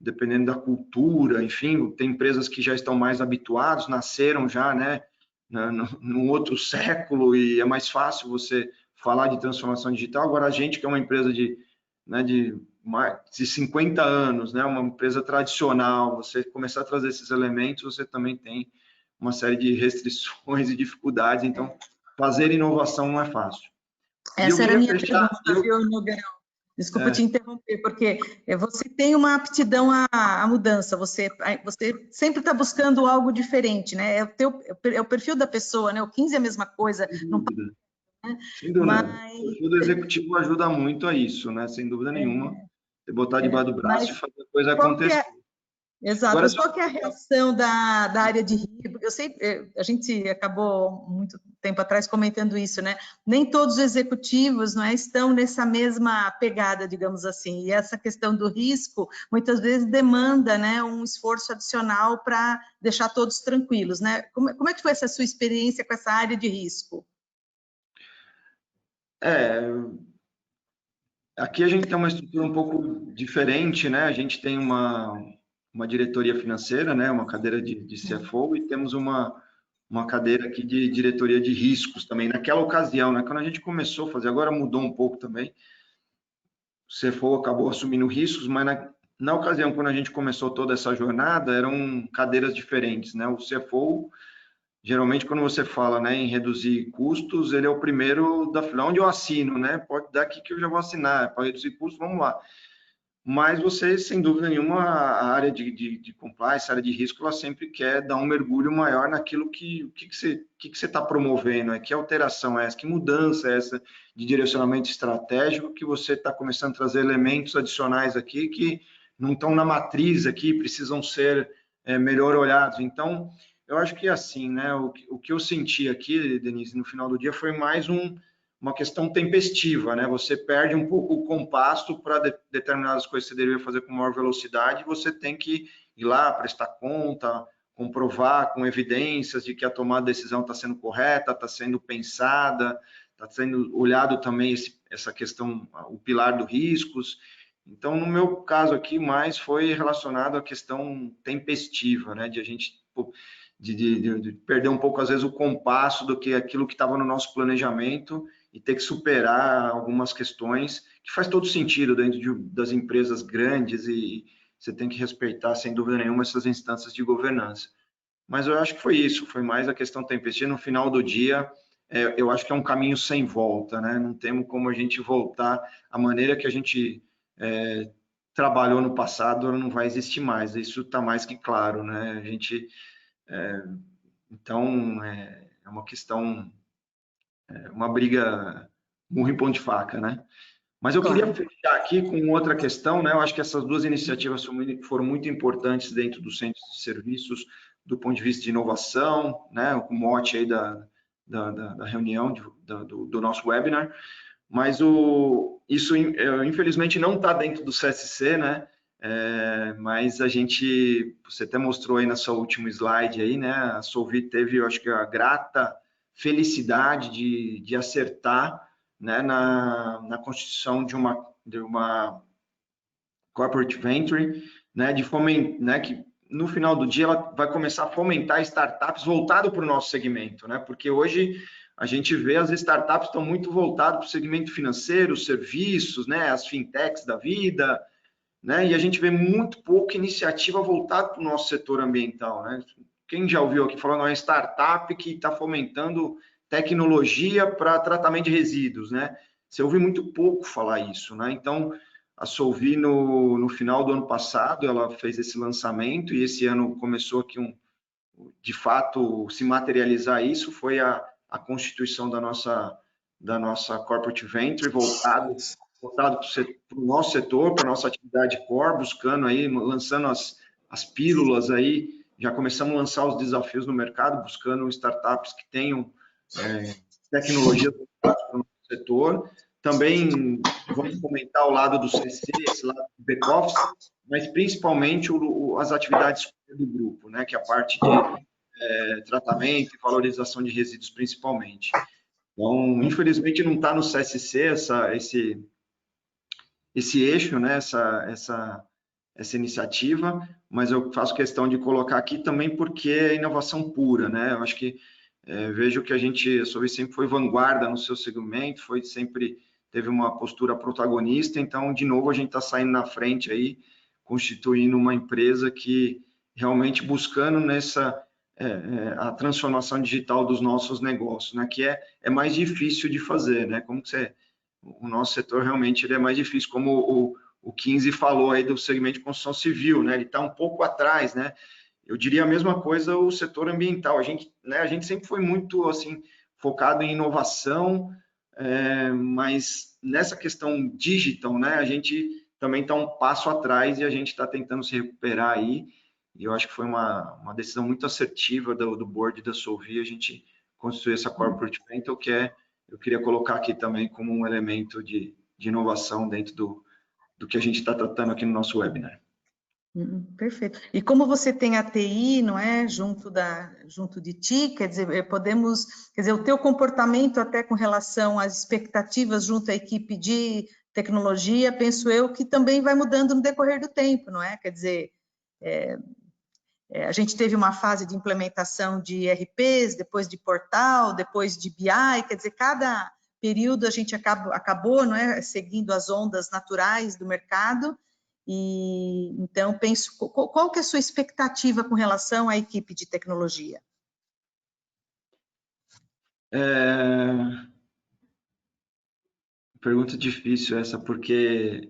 dependendo da cultura, enfim, tem empresas que já estão mais habituados, nasceram já, né, no outro século, e é mais fácil você falar de transformação digital. Agora, a gente que é uma empresa de 50 anos, né, uma empresa tradicional, você começar a trazer esses elementos, você também tem uma série de restrições e dificuldades. Então, fazer inovação não é fácil. Essa era a minha pergunta, viu, Nogueirão? Desculpa te interromper, porque você tem uma aptidão à mudança, você sempre está buscando algo diferente, né? É o perfil da pessoa, né? O 15 é a mesma coisa. Não... Sem dúvida. Mas... O perfil do executivo ajuda muito a isso, né? Sem dúvida nenhuma. Você botar debaixo do braço e fazer a coisa acontecer. Exato. Agora, mas qual que é a reação da área de risco? Eu sei, a gente acabou muito tempo atrás comentando isso, né? Nem todos os executivos, não é, estão nessa mesma pegada, digamos assim. E essa questão do risco, muitas vezes demanda, né, um esforço adicional para deixar todos tranquilos, né? Como é que foi essa sua experiência com essa área de risco? Aqui a gente tem uma estrutura um pouco diferente, né? A gente tem uma diretoria financeira, né? Uma cadeira de CFO, e temos uma cadeira aqui de diretoria de riscos também. Naquela ocasião, né? Quando a gente começou a fazer, agora mudou um pouco também. O CFO acabou assumindo riscos, mas na ocasião, quando a gente começou toda essa jornada, eram cadeiras diferentes, né? O CFO, geralmente, quando você fala, né, em reduzir custos, ele é o primeiro da fila. Onde eu assino, né? Pode dar aqui que eu já vou assinar, para reduzir custos, vamos lá. Mas você, sem dúvida nenhuma, a área de compliance, a área de risco, ela sempre quer dar um mergulho maior naquilo que você está promovendo, que alteração é essa, que mudança é essa de direcionamento estratégico, que você está começando a trazer elementos adicionais aqui que não estão na matriz aqui, precisam ser melhor olhados. Então, eu acho que assim, né, o que eu senti aqui, Denise, no final do dia foi mais uma questão tempestiva, né? Você perde um pouco o compasso para determinadas coisas que você deveria fazer com maior velocidade, você tem que ir lá, prestar conta, comprovar com evidências de que a tomada de decisão está sendo correta, está sendo pensada, está sendo olhado também essa questão, o pilar dos riscos. Então, no meu caso aqui, mais foi relacionado à questão tempestiva, né? De a gente de perder um pouco, às vezes, o compasso do que aquilo que estava no nosso planejamento e ter que superar algumas questões que faz todo sentido dentro das empresas grandes, e você tem que respeitar, sem dúvida nenhuma, essas instâncias de governança. Mas eu acho que foi isso, foi mais a questão tempestiva. No final do dia, eu acho que é um caminho sem volta, né? Não temos como a gente voltar. A maneira que a gente trabalhou no passado, ela não vai existir mais. Isso está mais que claro, né? A gente... então, é uma questão... uma briga murro em ponto de faca, né? Mas eu queria fechar aqui com outra questão, né? Eu acho que essas duas iniciativas foram muito importantes dentro dos centros de serviços, do ponto de vista de inovação, né? O mote aí da reunião, do nosso webinar. Mas isso, infelizmente, não está dentro do CSC, né? Mas você até mostrou aí na sua última slide aí, né? A Solvit teve, eu acho que a grata felicidade de acertar, né, na constituição de uma corporate venture, né, né, que no final do dia ela vai começar a fomentar startups voltado para o nosso segmento, né? Porque hoje a gente vê as startups estão muito voltadas para o segmento financeiro, serviços, né, as fintechs da vida, né? E a gente vê muito pouca iniciativa voltada para o nosso setor ambiental, né? Quem já ouviu aqui falando uma startup que está fomentando tecnologia para tratamento de resíduos, né? Você ouve muito pouco falar isso, né? Então, a Solvi, no final do ano passado, ela fez esse lançamento, e esse ano começou aqui de fato, se materializar isso, foi a constituição da nossa Corporate Venture, voltado para o nosso setor, para a nossa atividade core, buscando aí, lançando as pílulas aí, já começamos a lançar os desafios no mercado, buscando startups que tenham tecnologias para o setor. Também vamos comentar o lado do CC, esse lado do back-office, mas principalmente as atividades do grupo, né, que é a parte de tratamento e valorização de resíduos, principalmente. Então, infelizmente, não está no CSC esse eixo, né, essa iniciativa, mas eu faço questão de colocar aqui também porque é inovação pura, né? Eu acho que vejo que a Solvay sempre foi vanguarda no seu segmento, sempre teve uma postura protagonista, então, de novo, a gente está saindo na frente aí, constituindo uma empresa que realmente buscando a transformação digital dos nossos negócios, né? Que é mais difícil de fazer, né? O nosso setor realmente ele é mais difícil, como o 15 falou aí do segmento de construção civil, né? Ele está um pouco atrás, né? Eu diria a mesma coisa o setor ambiental. A gente sempre foi muito assim focado em inovação, mas nessa questão digital, né? A gente também está um passo atrás e a gente está tentando se recuperar aí. E eu acho que foi uma decisão muito assertiva do board da Solvay a gente construir essa corporate venture, que eu queria colocar aqui também como um elemento de inovação dentro do que a gente está tratando aqui no nosso webinar. Perfeito. E como você tem a TI, não é, junto de ti, quer dizer, o teu comportamento até com relação às expectativas junto à equipe de tecnologia, penso eu que também vai mudando no decorrer do tempo, não é? Quer dizer, a gente teve uma fase de implementação de ERPs, depois de portal, depois de BI, quer dizer, cada período a gente acabou, não é, seguindo as ondas naturais do mercado. E então penso, qual que é a sua expectativa com relação à equipe de tecnologia? Pergunta difícil essa, porque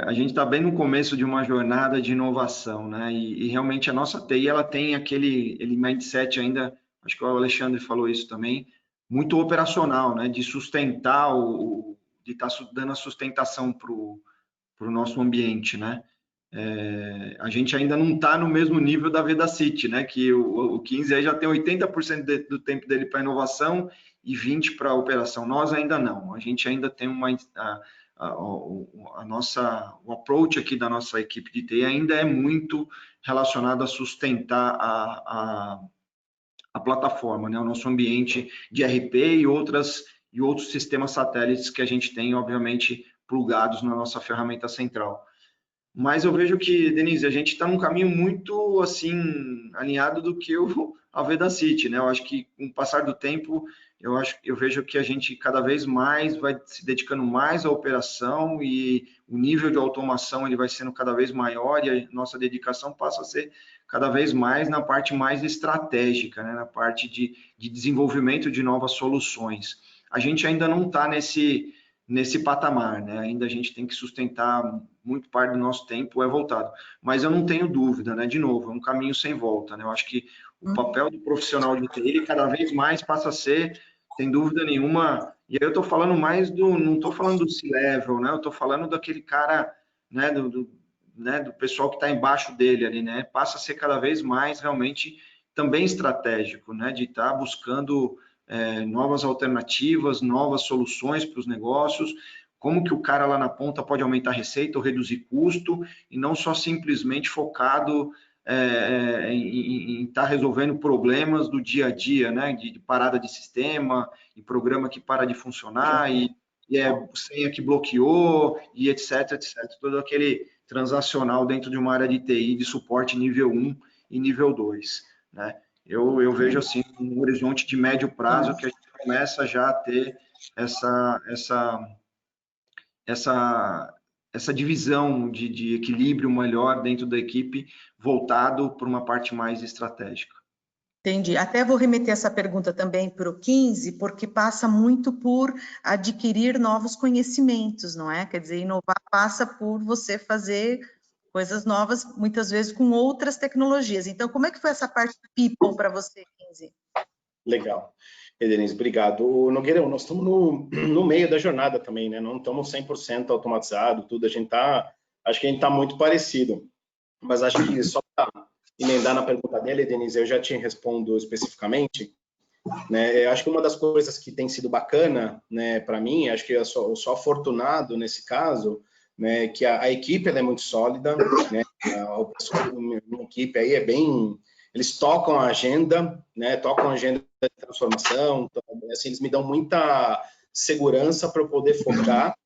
a gente está bem no começo de uma jornada de inovação, né? E realmente a nossa TI ela tem aquele mindset ainda, acho que o Alexandre falou isso também, muito operacional, né? De sustentar de estar dando a sustentação para o nosso ambiente, né? A gente ainda não está no mesmo nível da Vedacity, né? Que o 15 aí já tem 80% do tempo dele para inovação e 20% para operação. Nós ainda não. A gente ainda tem o approach aqui da nossa equipe de TI ainda é muito relacionado a sustentar a plataforma, né? O nosso ambiente de RP e outros sistemas satélites que a gente tem, obviamente, plugados na nossa ferramenta central. Mas eu vejo que, Denise, a gente está num caminho muito, assim, alinhado do que a Vedacity, né? Eu acho que, com o passar do tempo, eu vejo que a gente cada vez mais vai se dedicando mais à operação e o nível de automação ele vai sendo cada vez maior e a nossa dedicação passa a ser cada vez mais na parte mais estratégica, né? Na parte de desenvolvimento de novas soluções. A gente ainda não está nesse patamar, né? Ainda a gente tem que sustentar muito parte do nosso tempo voltado. Mas eu não tenho dúvida, né? De novo, é um caminho sem volta, né? Eu acho que o papel do profissional de TI cada vez mais passa a ser, sem dúvida nenhuma, e aí eu estou falando mais não estou falando do C-level, né? Eu estou falando daquele cara, né? Do pessoal que está embaixo dele ali, né? Passa a ser cada vez mais realmente também estratégico, né? De estar buscando novas alternativas, novas soluções para os negócios, como que o cara lá na ponta pode aumentar a receita ou reduzir custo, e não só simplesmente focado em estar resolvendo problemas do dia a dia, né? De parada de sistema, e programa que para de funcionar, e senha que bloqueou, e etc, etc. Todo aquele transacional dentro de uma área de TI de suporte nível 1 e nível 2, né? Eu vejo assim um horizonte de médio prazo que a gente começa já a ter essa divisão de equilíbrio melhor dentro da equipe, voltado para uma parte mais estratégica. Entendi. Até vou remeter essa pergunta também para o 15, porque passa muito por adquirir novos conhecimentos, não é? Quer dizer, inovar passa por você fazer coisas novas, muitas vezes com outras tecnologias. Então, como é que foi essa parte people para você, 15? Legal. Denise, obrigado. Nogueirão, nós estamos no meio da jornada também, né? Não estamos 100% automatizado, tudo. Acho que a gente está muito parecido. Mas acho que só para emendar na pergunta dele, Denise, eu já te respondo especificamente. né? Eu acho que uma das coisas que tem sido bacana, né, para mim, acho que eu sou afortunado nesse caso, né, que a equipe ela é muito sólida, né? O pessoal da minha equipe aí é bem, eles tocam a agenda, né? Tocam a agenda de transformação, então, assim, eles me dão muita segurança para eu poder focar.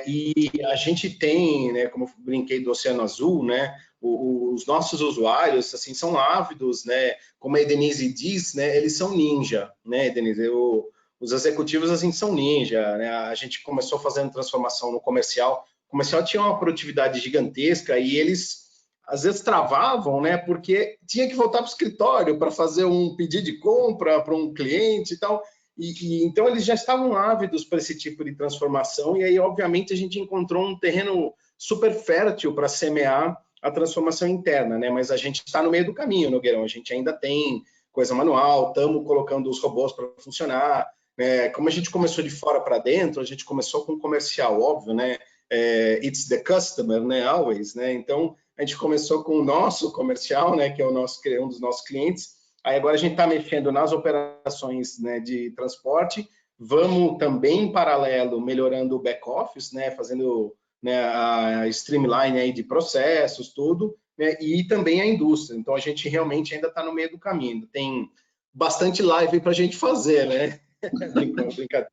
E a gente tem, né, como eu brinquei do Oceano Azul, né, os nossos usuários, assim, são ávidos, né, como a Denise diz, né, eles são ninja, né, Denise, os executivos, assim, são ninja, né, a gente começou fazendo transformação no comercial, o comercial tinha uma produtividade gigantesca e eles, às vezes, travavam, né, porque tinha que voltar para o escritório para fazer um pedido de compra para um cliente e tal. Então, eles já estavam ávidos para esse tipo de transformação, e aí, obviamente, a gente encontrou um terreno super fértil para semear a transformação interna, né? Mas a gente está no meio do caminho, Nogueirão. A gente ainda tem coisa manual, estamos colocando os robôs para funcionar. Né? Como a gente começou de fora para dentro, a gente começou com comercial, óbvio, né? It's the customer, né? Always, né? Então, a gente começou com o nosso comercial, né? Que é um dos nossos clientes. Aí agora a gente está mexendo nas operações, né, de transporte, vamos também em paralelo melhorando o back-office, né, fazendo, né, a streamline aí de processos, tudo, né, e também a indústria. Então a gente realmente ainda está no meio do caminho. Tem bastante live para a gente fazer, né? Brincadeira.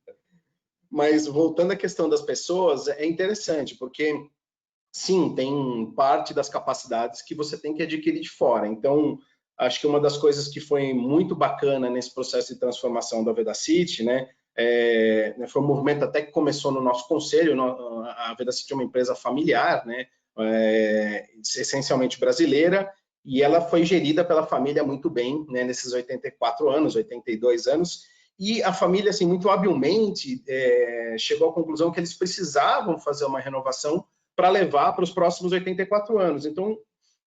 Mas voltando à questão das pessoas, é interessante, porque sim, tem parte das capacidades que você tem que adquirir de fora. Então, acho que uma das coisas que foi muito bacana nesse processo de transformação da Vedacity, né, foi um movimento até que começou no nosso conselho. A Vedacity é uma empresa familiar, né, essencialmente brasileira, e ela foi gerida pela família muito bem, né, nesses 84 anos, 82 anos, e a família, assim, muito habilmente chegou à conclusão que eles precisavam fazer uma renovação para levar para os próximos 84 anos. Então,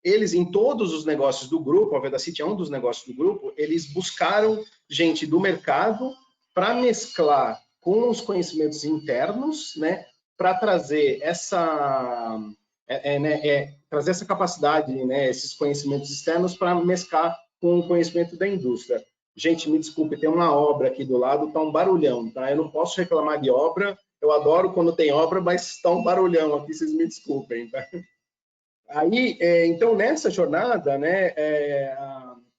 eles, em todos os negócios do grupo, a Vedacity é um dos negócios do grupo, eles buscaram gente do mercado para mesclar com os conhecimentos internos, né, para trazer trazer essa capacidade, né, esses conhecimentos externos para mesclar com o conhecimento da indústria. Gente, me desculpe, tem uma obra aqui do lado, tá um barulhão, tá? Eu não posso reclamar de obra, eu adoro quando tem obra, mas está um barulhão aqui, vocês me desculpem, tá? Aí, então, nessa jornada, né,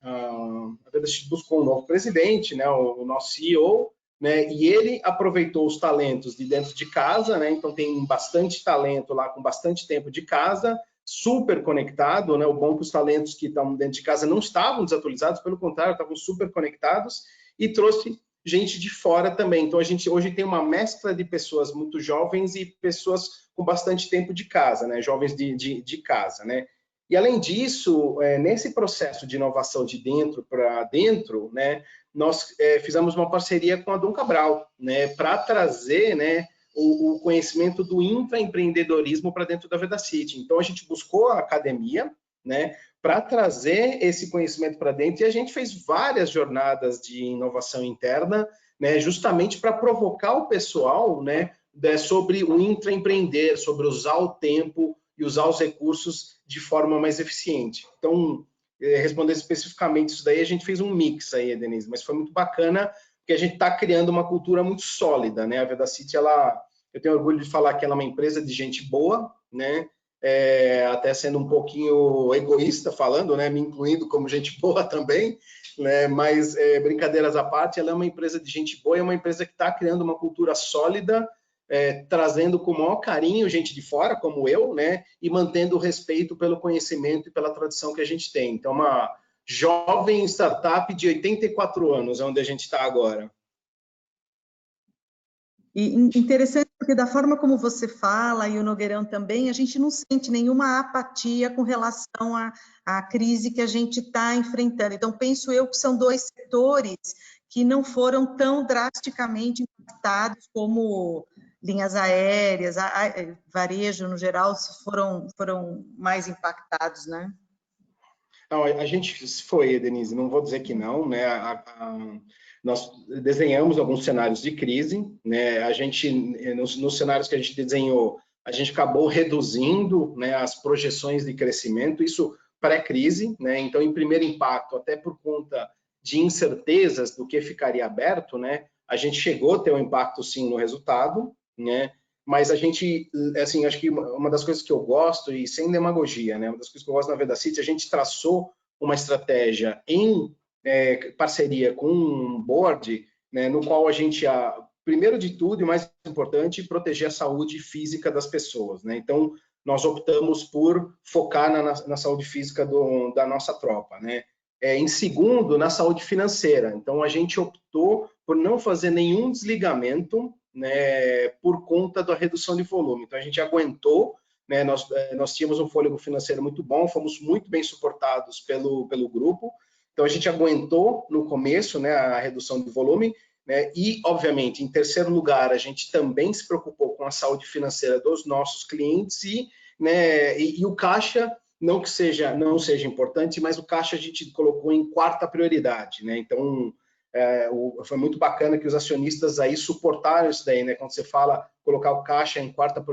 a Vedacity buscou um novo presidente, né, o nosso CEO, né, e ele aproveitou os talentos de dentro de casa, né, então tem bastante talento lá, com bastante tempo de casa, super conectado, né, o bom é que os talentos que estão dentro de casa não estavam desatualizados, pelo contrário, estavam super conectados, e trouxe gente de fora também. Então, a gente hoje tem uma mescla de pessoas muito jovens e pessoas com bastante tempo de casa, né? Jovens de casa, né? E, além disso, nesse processo de inovação de dentro para dentro, né, nós fizemos uma parceria com a Dom Cabral, né, para trazer, né, o conhecimento do intraempreendedorismo para dentro da Vedacity. Então, a gente buscou a academia, né, para trazer esse conhecimento para dentro, e a gente fez várias jornadas de inovação interna, né, justamente para provocar o pessoal, né, sobre o intraempreender, sobre usar o tempo e usar os recursos de forma mais eficiente. Então, respondendo especificamente isso daí, a gente fez um mix aí, Denise, mas foi muito bacana, porque a gente está criando uma cultura muito sólida, né? A Vedacity, eu tenho orgulho de falar que ela é uma empresa de gente boa, né? Até sendo um pouquinho egoísta falando, né, me incluindo como gente boa também, né, mas brincadeiras à parte, ela é uma empresa de gente boa, é uma empresa que está criando uma cultura sólida, trazendo com o maior carinho gente de fora, como eu, né, e mantendo o respeito pelo conhecimento e pela tradição que a gente tem. Então, uma jovem startup de 84 anos é onde a gente está agora. E interessante porque da forma como você fala, e o Nogueirão também, a gente não sente nenhuma apatia com relação à crise que a gente está enfrentando. Então, penso eu que são dois setores que não foram tão drasticamente impactados como linhas aéreas, varejo no geral, foram mais impactados, né? Não, a gente foi, Denise, não vou dizer que não, né? Nós desenhamos alguns cenários de crise, né? A gente, nos cenários que a gente desenhou, a gente acabou reduzindo, né, as projeções de crescimento, isso pré-crise, né? Então, em primeiro impacto, até por conta de incertezas do que ficaria aberto, né, a gente chegou a ter um impacto, sim, no resultado, né, mas a gente, assim, acho que uma das coisas que eu gosto, e sem demagogia, né, uma das coisas que eu gosto na Vedacity, a gente traçou uma estratégia em parceria com um board, né, no qual a gente, primeiro de tudo, e mais importante, proteger a saúde física das pessoas, né, então nós optamos por focar na saúde física da nossa tropa, né. Em segundo, na saúde financeira. Então, a gente optou por não fazer nenhum desligamento, né, por conta da redução de volume. Então, a gente aguentou, né, nós tínhamos um fôlego financeiro muito bom, fomos muito bem suportados pelo grupo. Então, a gente aguentou no começo, né, a redução de volume, né, e, obviamente, em terceiro lugar, a gente também se preocupou com a saúde financeira dos nossos clientes né, e o caixa, não que não seja importante, mas o caixa a gente colocou em quarta prioridade, né? Então, foi muito bacana que os acionistas aí suportaram isso daí, né? Quando você fala colocar o caixa em quarta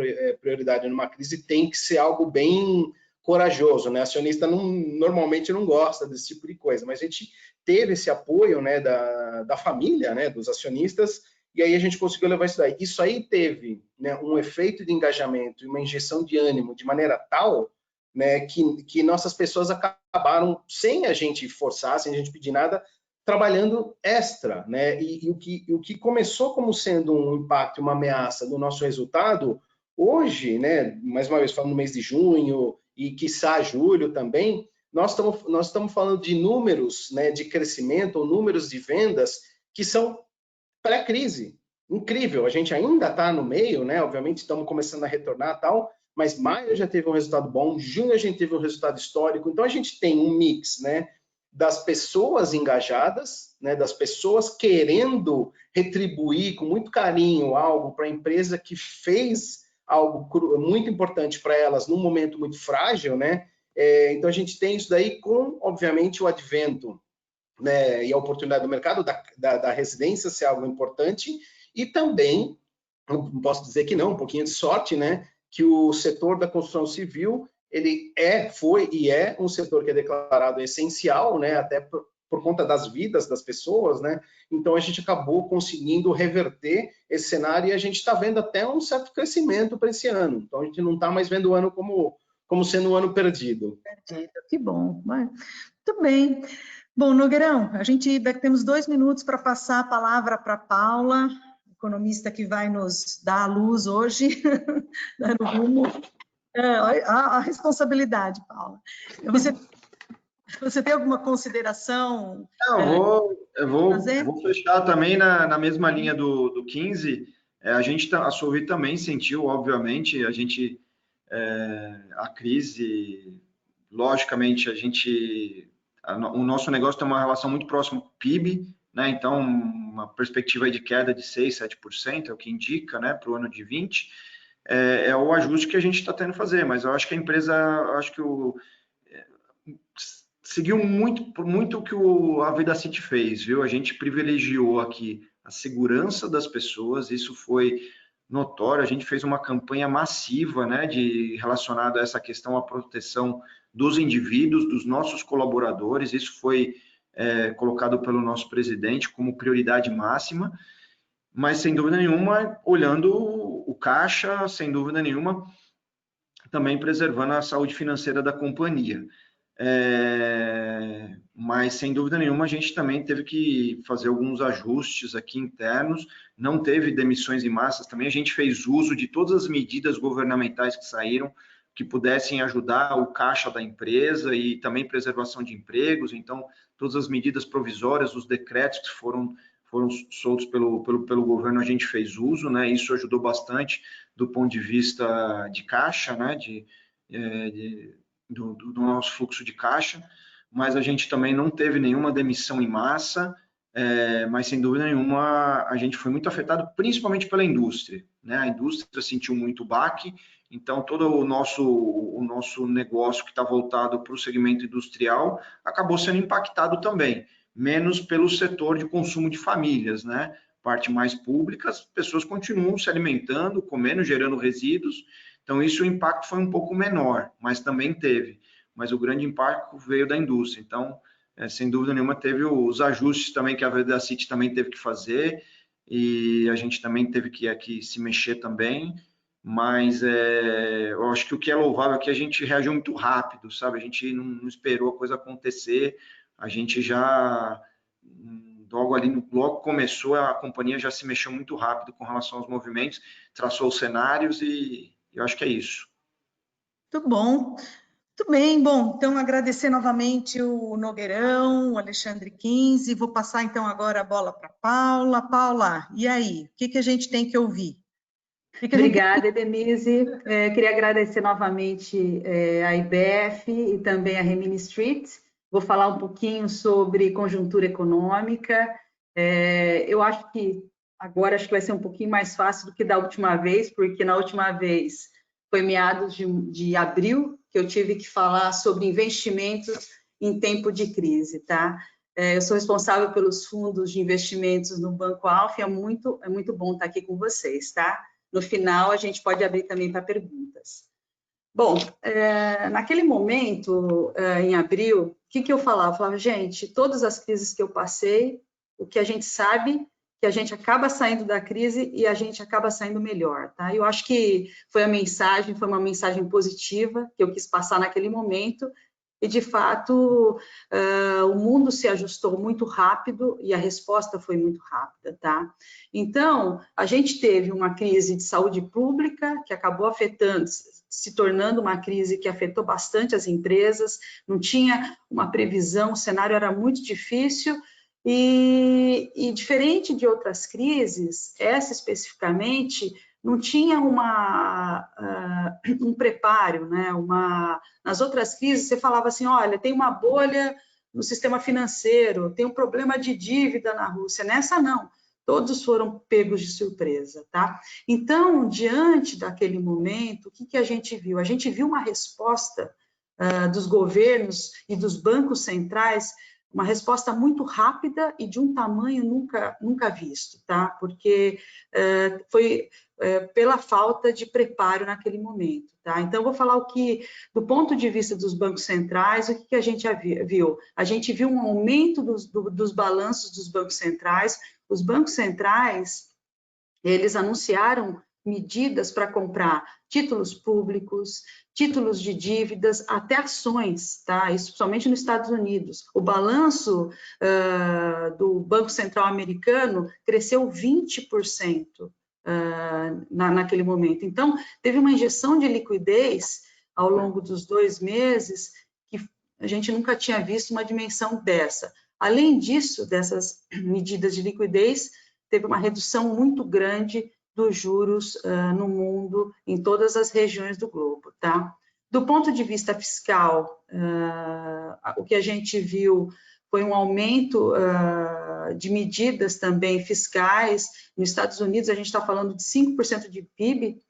prioridade numa crise, tem que ser algo bem corajoso, né? Acionista normalmente não gosta desse tipo de coisa, mas a gente teve esse apoio, né, da família, né, dos acionistas, e aí a gente conseguiu levar isso daí. Isso aí teve, né, um efeito de engajamento e uma injeção de ânimo de maneira tal, né, que nossas pessoas acabaram, sem a gente forçar, sem a gente pedir nada, trabalhando extra, né? E o que começou como sendo um impacto, uma ameaça do nosso resultado, hoje, né, mais uma vez falando no mês de junho e quiçá julho também, nós estamos falando de números, né, de crescimento ou números de vendas que são pré-crise. Incrível, a gente ainda está no meio, né? Obviamente estamos começando a retornar e tal, mas maio já teve um resultado bom, junho a gente teve um resultado histórico, então a gente tem um mix, né, das pessoas engajadas, né, das pessoas querendo retribuir com muito carinho algo para a empresa que fez algo muito importante para elas num momento muito frágil, né? Então a gente tem isso daí com, obviamente, o advento, né, e a oportunidade do mercado da residência ser algo importante, e também, não posso dizer que não, um pouquinho de sorte, né, que o setor da construção civil, ele foi e é um setor que é declarado essencial, né, até por conta das vidas das pessoas, né, então a gente acabou conseguindo reverter esse cenário e a gente está vendo até um certo crescimento para esse ano, então a gente não está mais vendo o ano como sendo um ano perdido. Perdido, que bom. Muito bem. Bom, Nogueirão, temos 2 minutos para passar a palavra para a Paula, economista que vai nos dar a luz hoje, dando rumo. A responsabilidade, Paula. Você tem alguma consideração? Não, eu vou fechar também na mesma linha do 15. A Solvay também sentiu, obviamente, a crise, logicamente, o nosso negócio tem uma relação muito próxima com o PIB, né? Então, uma perspectiva de queda de 6%, 7%, é o que indica, né, para o ano de 20, é o ajuste que a gente está tendo que fazer, mas eu acho que a empresa, seguiu muito o que a Vedacity fez, viu? A gente privilegiou aqui a segurança das pessoas, isso foi notório, a gente fez uma campanha massiva, né, relacionada a essa questão, a proteção dos indivíduos, dos nossos colaboradores, isso foi colocado pelo nosso presidente como prioridade máxima, mas sem dúvida nenhuma, olhando o caixa, sem dúvida nenhuma, também preservando a saúde financeira da companhia. Mas sem dúvida nenhuma a gente também teve que fazer alguns ajustes aqui internos, não teve demissões em massas, também a gente fez uso de todas as medidas governamentais que saíram, que pudessem ajudar o caixa da empresa e também preservação de empregos, então todas as medidas provisórias, os decretos que foram soltos pelo governo, a gente fez uso, né? Isso ajudou bastante do ponto de vista de caixa, né? Do nosso fluxo de caixa, mas a gente também não teve nenhuma demissão em massa, mas sem dúvida nenhuma a gente foi muito afetado, principalmente pela indústria, né? A indústria sentiu muito baque, então todo o nosso negócio que está voltado para o segmento industrial acabou sendo impactado também, menos pelo setor de consumo de famílias, né? Parte mais pública, as pessoas continuam se alimentando, comendo, gerando resíduos. Então, o impacto foi um pouco menor, mas também teve. Mas o grande impacto veio da indústria. Então, sem dúvida nenhuma, teve os ajustes também que a Verdacity também teve que fazer, e a gente também teve que aqui se mexer também, mas eu acho que o que é louvável é que a gente reagiu muito rápido, sabe? A gente não esperou a coisa acontecer, a gente já, logo começou, a companhia já se mexeu muito rápido com relação aos movimentos, traçou os cenários e eu acho que é isso. Muito bom. Muito bem, bom, então agradecer novamente o Nogueirão, o Alexandre 15, vou passar então agora a bola para Paula. Paula, e aí, o que a gente tem que ouvir? Obrigada, Denise. Queria agradecer novamente a IBEF e também a Rimini Street. Vou falar um pouquinho sobre conjuntura econômica. Eu acho que agora acho que vai ser um pouquinho mais fácil do que da última vez, porque na última vez foi meados de abril que eu tive que falar sobre investimentos em tempo de crise, tá? Eu sou responsável pelos fundos de investimentos no Banco Alfa e é muito bom estar aqui com vocês, tá? No final, a gente pode abrir também para perguntas. Bom, naquele momento, em abril, o que eu falava? Eu falava, gente, todas as crises que eu passei, o que a gente sabe, que a gente acaba saindo da crise e a gente acaba saindo melhor, tá? Eu acho que foi uma mensagem positiva que eu quis passar naquele momento, e, de fato, o mundo se ajustou muito rápido e a resposta foi muito rápida, tá? Então, a gente teve uma crise de saúde pública que acabou afetando, se tornando uma crise que afetou bastante as empresas, não tinha uma previsão, o cenário era muito difícil, e diferente de outras crises, essa especificamente não tinha um preparo, né? Nas outras crises você falava assim, olha, tem uma bolha no sistema financeiro, tem um problema de dívida na Rússia. Nessa não, todos foram pegos de surpresa, tá? Então, diante daquele momento, o que a gente viu? A gente viu uma resposta dos governos e dos bancos centrais, uma resposta muito rápida e de um tamanho nunca visto, tá? Porque foi pela falta de preparo naquele momento, tá? Então, eu vou falar do ponto de vista dos bancos centrais, o que a gente viu? A gente viu um aumento dos balanços dos bancos centrais. Os bancos centrais, eles anunciaram medidas para comprar títulos públicos, títulos de dívidas, até ações, tá? Isso somente nos Estados Unidos. O balanço do Banco Central americano cresceu 20% naquele momento. Então, teve uma injeção de liquidez ao longo dos 2 meses que a gente nunca tinha visto uma dimensão dessa. Além disso, dessas medidas de liquidez, teve uma redução muito grande dos juros no mundo, em todas as regiões do globo, tá? Do ponto de vista fiscal, o que a gente viu foi um aumento de medidas também fiscais. Nos Estados Unidos, a gente está falando de 5% de PIB,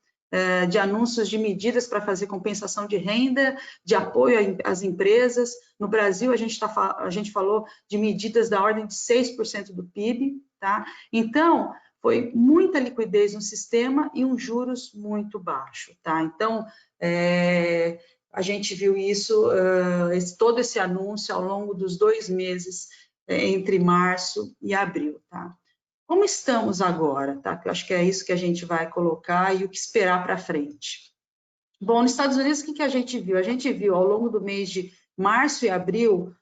de anúncios de medidas para fazer compensação de renda, de apoio às empresas. No Brasil, a gente falou de medidas da ordem de 6% do PIB, tá? Então, foi muita liquidez no sistema e juros muito baixo, tá? Então, a gente viu isso, todo esse anúncio ao longo dos 2 meses, entre março e abril, tá? Como estamos agora, tá? Eu acho que é isso que a gente vai colocar e o que esperar para frente. Bom, nos Estados Unidos, o que a gente viu? A gente viu ao longo do mês de março e abril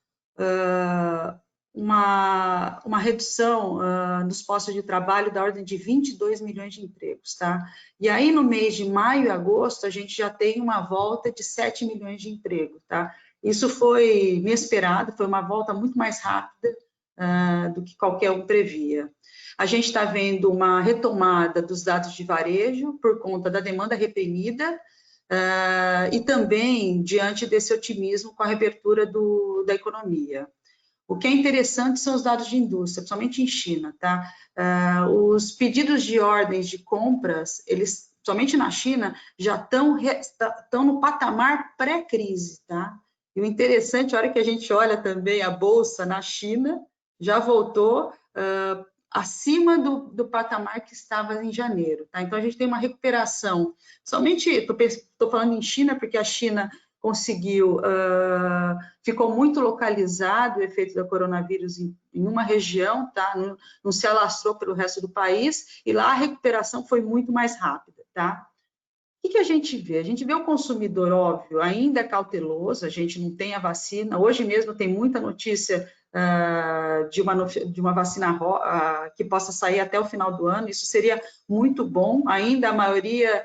uma redução nos postos de trabalho da ordem de 22 milhões de empregos, tá? E aí, no mês de maio e agosto, a gente já tem uma volta de 7 milhões de empregos, tá? Isso foi inesperado, foi uma volta muito mais rápida do que qualquer um previa. A gente está vendo uma retomada dos dados de varejo por conta da demanda reprimida e também diante desse otimismo com a reabertura da economia. O que é interessante são os dados de indústria, principalmente em China, tá? Os pedidos de ordens de compras, eles, somente na China, já estão no patamar pré-crise, tá? E o interessante, a hora que a gente olha também a Bolsa na China, já voltou acima do patamar que estava em janeiro, tá? Então, a gente tem uma recuperação, somente, estou falando em China, porque a China conseguiu, ficou muito localizado o efeito da coronavírus em uma região, tá? Não se alastrou pelo resto do país, e lá a recuperação foi muito mais rápida, tá? O que a gente vê? A gente vê o consumidor, óbvio, ainda cauteloso, a gente não tem a vacina. Hoje mesmo tem muita notícia de uma vacina que possa sair até o final do ano, isso seria muito bom. Ainda a maioria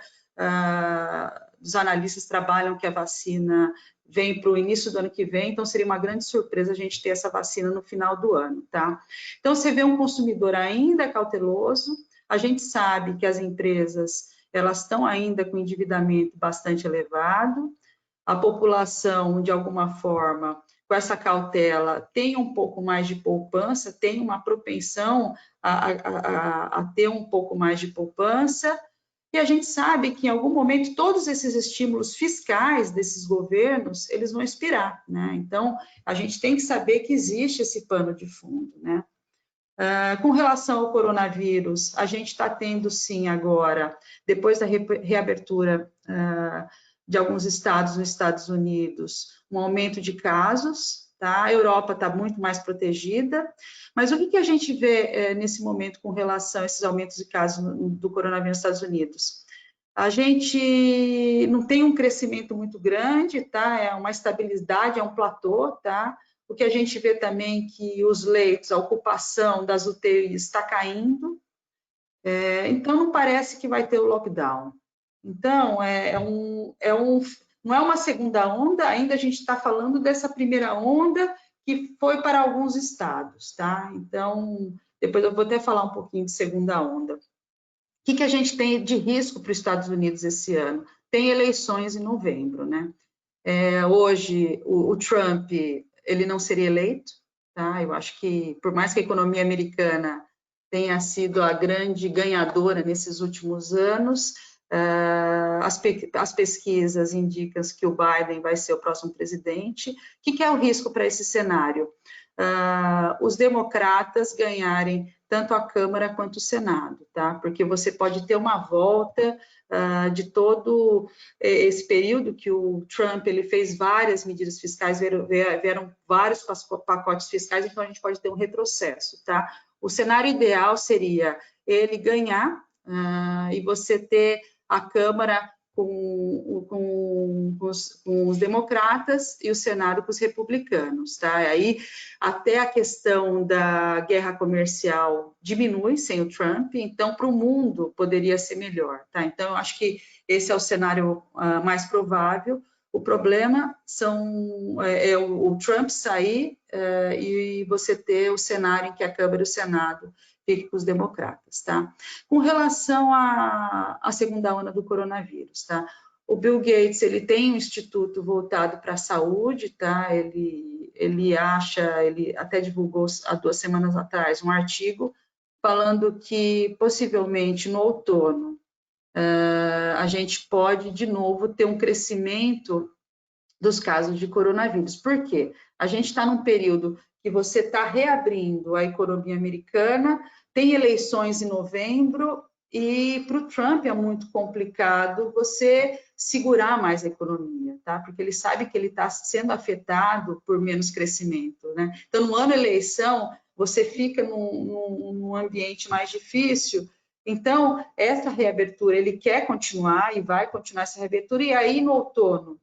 dos analistas trabalham que a vacina vem para o início do ano que vem, então seria uma grande surpresa a gente ter essa vacina no final do ano, tá? Então você vê um consumidor ainda cauteloso, a gente sabe que as empresas elas estão ainda com endividamento bastante elevado, a população, de alguma forma, com essa cautela, tem um pouco mais de poupança, tem uma propensão a ter um pouco mais de poupança, e a gente sabe que, em algum momento, todos esses estímulos fiscais desses governos, eles vão expirar, né? Então, a gente tem que saber que existe esse pano de fundo, né? Com relação ao coronavírus, a gente está tendo, sim, agora, depois da reabertura de alguns estados nos Estados Unidos, um aumento de casos, tá? A Europa está muito mais protegida, mas o que a gente vê nesse momento com relação a esses aumentos de casos do coronavírus nos Estados Unidos? A gente não tem um crescimento muito grande, tá? É uma estabilidade, é um platô, tá? O que a gente vê também que os leitos, a ocupação das UTIs está caindo, então não parece que vai ter o lockdown. Então, não é uma segunda onda, ainda a gente está falando dessa primeira onda que foi para alguns estados, tá? Então, depois eu vou até falar um pouquinho de segunda onda. O que a gente tem de risco para os Estados Unidos esse ano? Tem eleições em novembro, né? Hoje, o Trump, ele não seria eleito, tá? Eu acho que, por mais que a economia americana tenha sido a grande ganhadora nesses últimos anos, as pesquisas indicam que o Biden vai ser o próximo presidente. O que é o risco para esse cenário? Os democratas ganharem tanto a Câmara quanto o Senado, tá? Porque você pode ter uma volta de todo esse período que o Trump ele fez várias medidas fiscais, vieram vários pacotes fiscais, então a gente pode ter um retrocesso, tá? O cenário ideal seria ele ganhar e você ter a Câmara com os democratas e o Senado com os republicanos, tá? Aí até a questão da guerra comercial diminui sem o Trump, então para o mundo poderia ser melhor, tá? Então eu acho que esse é o cenário mais provável. O problema é o Trump sair e você ter o cenário em que a Câmara e o Senado fiquem com os democratas, tá? Com relação à segunda onda do coronavírus, tá? O Bill Gates, ele tem um instituto voltado para a saúde, tá? Ele até divulgou há 2 semanas atrás um artigo falando que possivelmente no outono a gente pode de novo ter um crescimento dos casos de coronavírus. Por quê? A gente está num período que você está reabrindo a economia americana, tem eleições em novembro, e para o Trump é muito complicado você segurar mais a economia, tá? Porque ele sabe que ele está sendo afetado por menos crescimento, né? Então, no ano da eleição, você fica num ambiente mais difícil. Então, essa reabertura, ele quer continuar e vai continuar essa reabertura, e aí no outono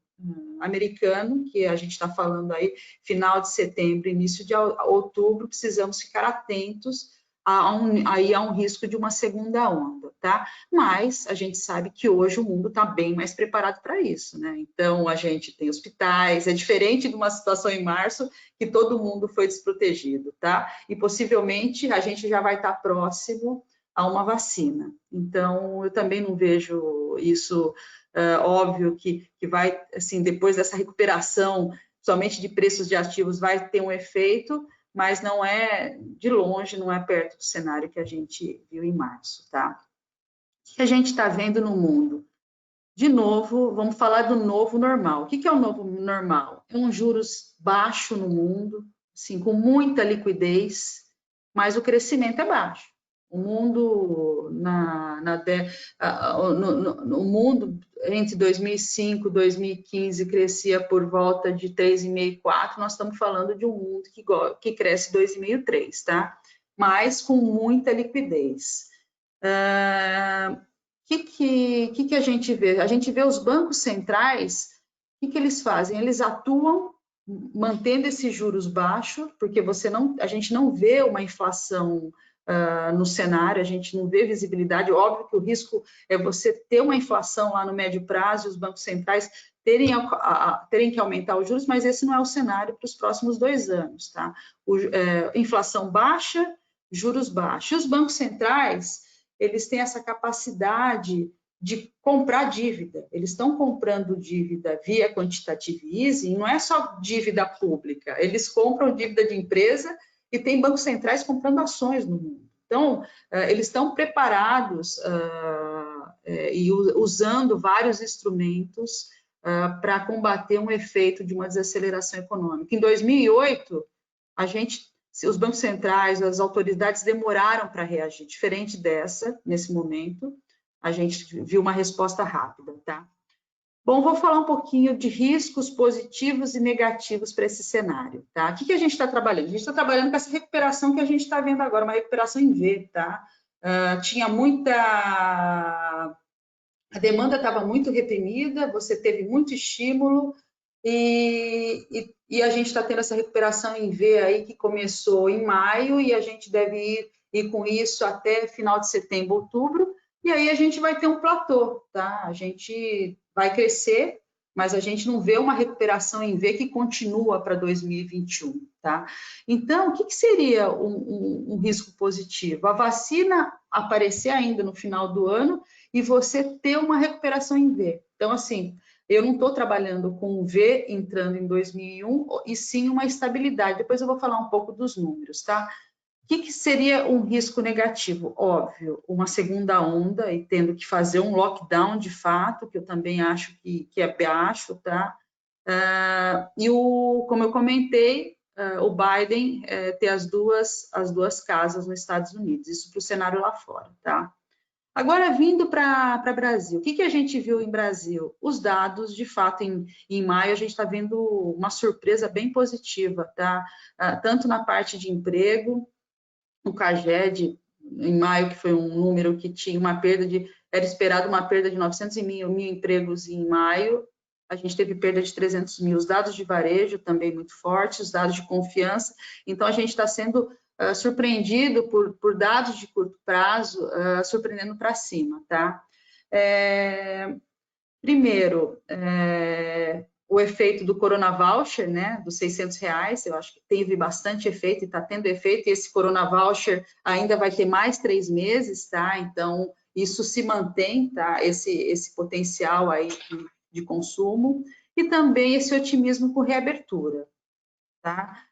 americano, que a gente está falando aí, final de setembro, início de outubro, precisamos ficar atentos a um risco de uma segunda onda, tá? Mas a gente sabe que hoje o mundo está bem mais preparado para isso, né? Então, a gente tem hospitais, é diferente de uma situação em março, que todo mundo foi desprotegido, tá? E possivelmente a gente já vai estar próximo a uma vacina. Então, eu também não vejo isso óbvio que vai, assim, depois dessa recuperação, somente de preços de ativos, vai ter um efeito, mas não é, de longe, não é perto do cenário que a gente viu em março, tá? O que a gente está vendo no mundo? De novo, vamos falar do novo normal. O que é o novo normal? É um juros baixo no mundo, assim, com muita liquidez, mas o crescimento é baixo. O mundo, o mundo entre 2005 e 2015 crescia por volta de 3,5%, 4%, nós estamos falando de um mundo que cresce 2,5%, 3%, tá? Mas com muita liquidez. Que a gente vê? A gente vê os bancos centrais, o que eles fazem? Eles atuam mantendo esses juros baixos, porque a gente não vê uma inflação no cenário, a gente não vê visibilidade. Óbvio que o risco é você ter uma inflação lá no médio prazo e os bancos centrais terem que aumentar os juros, mas esse não é o cenário para os próximos 2 anos, tá? Inflação baixa, juros baixos. E os bancos centrais, eles têm essa capacidade de comprar dívida. Eles estão comprando dívida via quantitative easing, não é só dívida pública, eles compram dívida de empresa e tem bancos centrais comprando ações no mundo. Então, eles estão preparados e usando vários instrumentos para combater um efeito de uma desaceleração econômica. Em 2008, os bancos centrais, as autoridades demoraram para reagir, diferente dessa, nesse momento, a gente viu uma resposta rápida, tá? Bom, vou falar um pouquinho de riscos positivos e negativos para esse cenário, tá? O que a gente está trabalhando? A gente está trabalhando com essa recuperação que a gente está vendo agora, uma recuperação em V, tá? Tinha muita... A demanda estava muito reprimida, você teve muito estímulo e a gente está tendo essa recuperação em V aí que começou em maio e a gente deve ir com isso até final de setembro, outubro, e aí a gente vai ter um platô, tá? A gente vai crescer, mas a gente não vê uma recuperação em V que continua para 2021, tá? Então, o que seria um risco positivo? A vacina aparecer ainda no final do ano e você ter uma recuperação em V. Então, assim, eu não estou trabalhando com V entrando em 2001, e sim uma estabilidade. Depois eu vou falar um pouco dos números, tá? O que seria um risco negativo? Óbvio, uma segunda onda e tendo que fazer um lockdown de fato, que eu também acho que é baixo, tá? Como eu comentei, o Biden ter as duas casas nos Estados Unidos, isso para o cenário lá fora, tá? Agora, vindo para o Brasil, o que a gente viu em Brasil? Os dados, de fato, em maio, a gente está vendo uma surpresa bem positiva, tá? Tanto na parte de emprego, o CAGED, em maio, que foi um número que tinha uma perda era esperado uma perda de 900 mil empregos em maio, a gente teve perda de 300 mil. Os dados de varejo também muito fortes, os dados de confiança, então a gente está sendo surpreendido por dados de curto prazo, surpreendendo para cima, tá? Primeiro, o efeito do Corona Voucher, né, dos R$600, eu acho que teve bastante efeito e está tendo efeito, e esse Corona Voucher ainda vai ter mais 3 meses, tá? Então, isso se mantém, tá? Esse potencial aí de consumo, e também esse otimismo com reabertura, tá?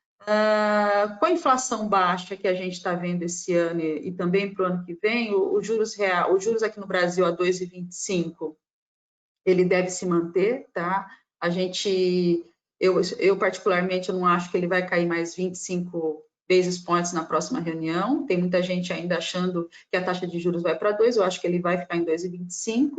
Com a inflação baixa que a gente está vendo esse ano e também para o ano que vem, os juros aqui no Brasil a 2,25, ele deve se manter, tá? Eu particularmente, eu não acho que ele vai cair mais 25 basis points na próxima reunião. Tem muita gente ainda achando que a taxa de juros vai para 2, eu acho que ele vai ficar em 2,25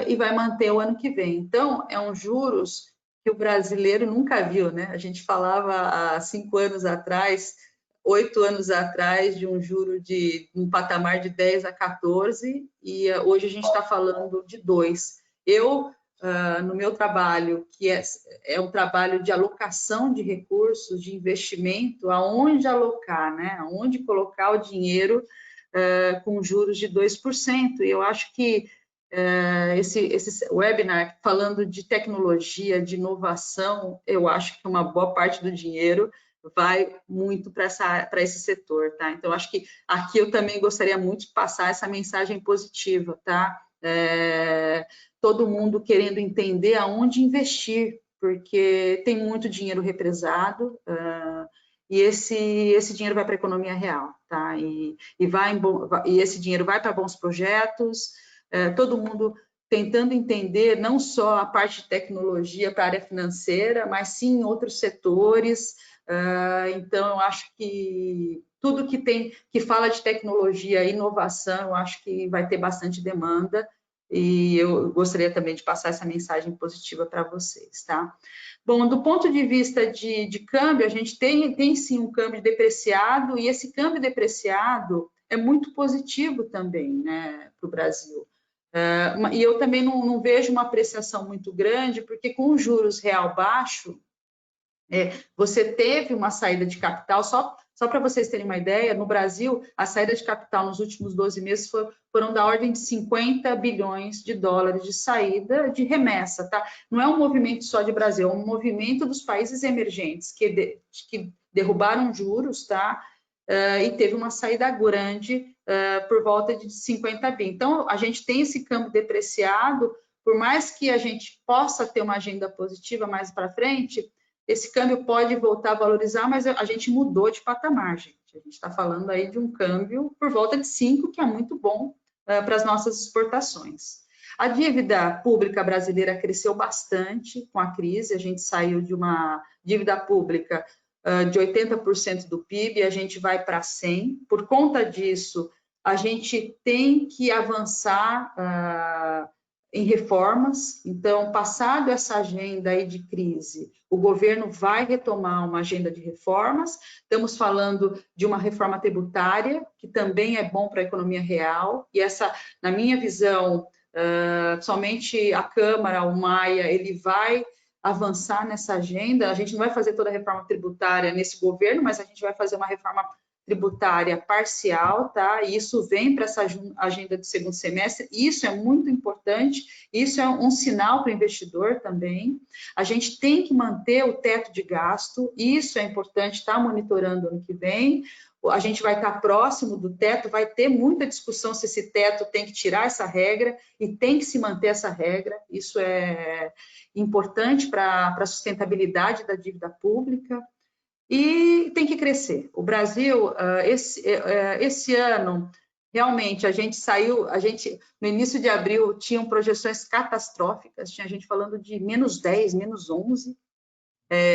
e vai manter o ano que vem. Então, é um juros que o brasileiro nunca viu, né? A gente falava há 5 anos atrás, 8 anos atrás, de um juro de um patamar de 10 a 14, e hoje a gente está falando de 2. No meu trabalho, que é um trabalho de alocação de recursos, de investimento, aonde alocar, né? Aonde colocar o dinheiro com juros de 2%. E eu acho que esse webinar, falando de tecnologia, de inovação, eu acho que uma boa parte do dinheiro vai muito para esse setor, tá? Então, acho que aqui eu também gostaria muito de passar essa mensagem positiva, tá? Todo mundo querendo entender aonde investir, porque tem muito dinheiro represado, e esse dinheiro vai para a economia real, tá? E esse dinheiro vai para bons projetos, todo mundo tentando entender não só a parte de tecnologia para a área financeira, mas sim outros setores. Então, eu acho que tudo que fala de tecnologia e inovação, eu acho que vai ter bastante demanda, e eu gostaria também de passar essa mensagem positiva para vocês, tá? Bom, do ponto de vista de câmbio, a gente tem sim um câmbio depreciado, e esse câmbio depreciado é muito positivo também, né, para o Brasil. E eu também não vejo uma apreciação muito grande, porque com os juros real baixo, você teve uma saída de capital, só para vocês terem uma ideia, no Brasil, a saída de capital nos últimos 12 meses foram da ordem de 50 bilhões de dólares de saída de remessa, tá? Não é um movimento só de Brasil, é um movimento dos países emergentes que derrubaram juros, tá? E teve uma saída grande por volta de 50 bi. Então, a gente tem esse câmbio depreciado, por mais que a gente possa ter uma agenda positiva mais para frente, esse câmbio pode voltar a valorizar, mas a gente mudou de patamar, gente. A gente está falando aí de um câmbio por volta de 5, que é muito bom para as nossas exportações. A dívida pública brasileira cresceu bastante com a crise, a gente saiu de uma dívida pública de 80% do PIB, a gente vai para 100%. Por conta disso, a gente tem que avançar em reformas. Então, passado essa agenda aí de crise, o governo vai retomar uma agenda de reformas. Estamos falando de uma reforma tributária, que também é bom para a economia real, e essa, na minha visão, somente a Câmara, o Maia, ele vai avançar nessa agenda. A gente não vai fazer toda a reforma tributária nesse governo, mas a gente vai fazer uma reforma tributária parcial, tá? E isso vem para essa agenda do segundo semestre, isso é muito importante, isso é um sinal para o investidor também. A gente tem que manter o teto de gasto, isso é importante, estar monitorando ano que vem. A gente vai estar próximo do teto, vai ter muita discussão se esse teto tem que tirar essa regra e tem que se manter essa regra, isso é importante para a sustentabilidade da dívida pública. E tem que crescer. O Brasil, esse ano, realmente, no início de abril, tinham projeções catastróficas, tinha gente falando de -10, -11,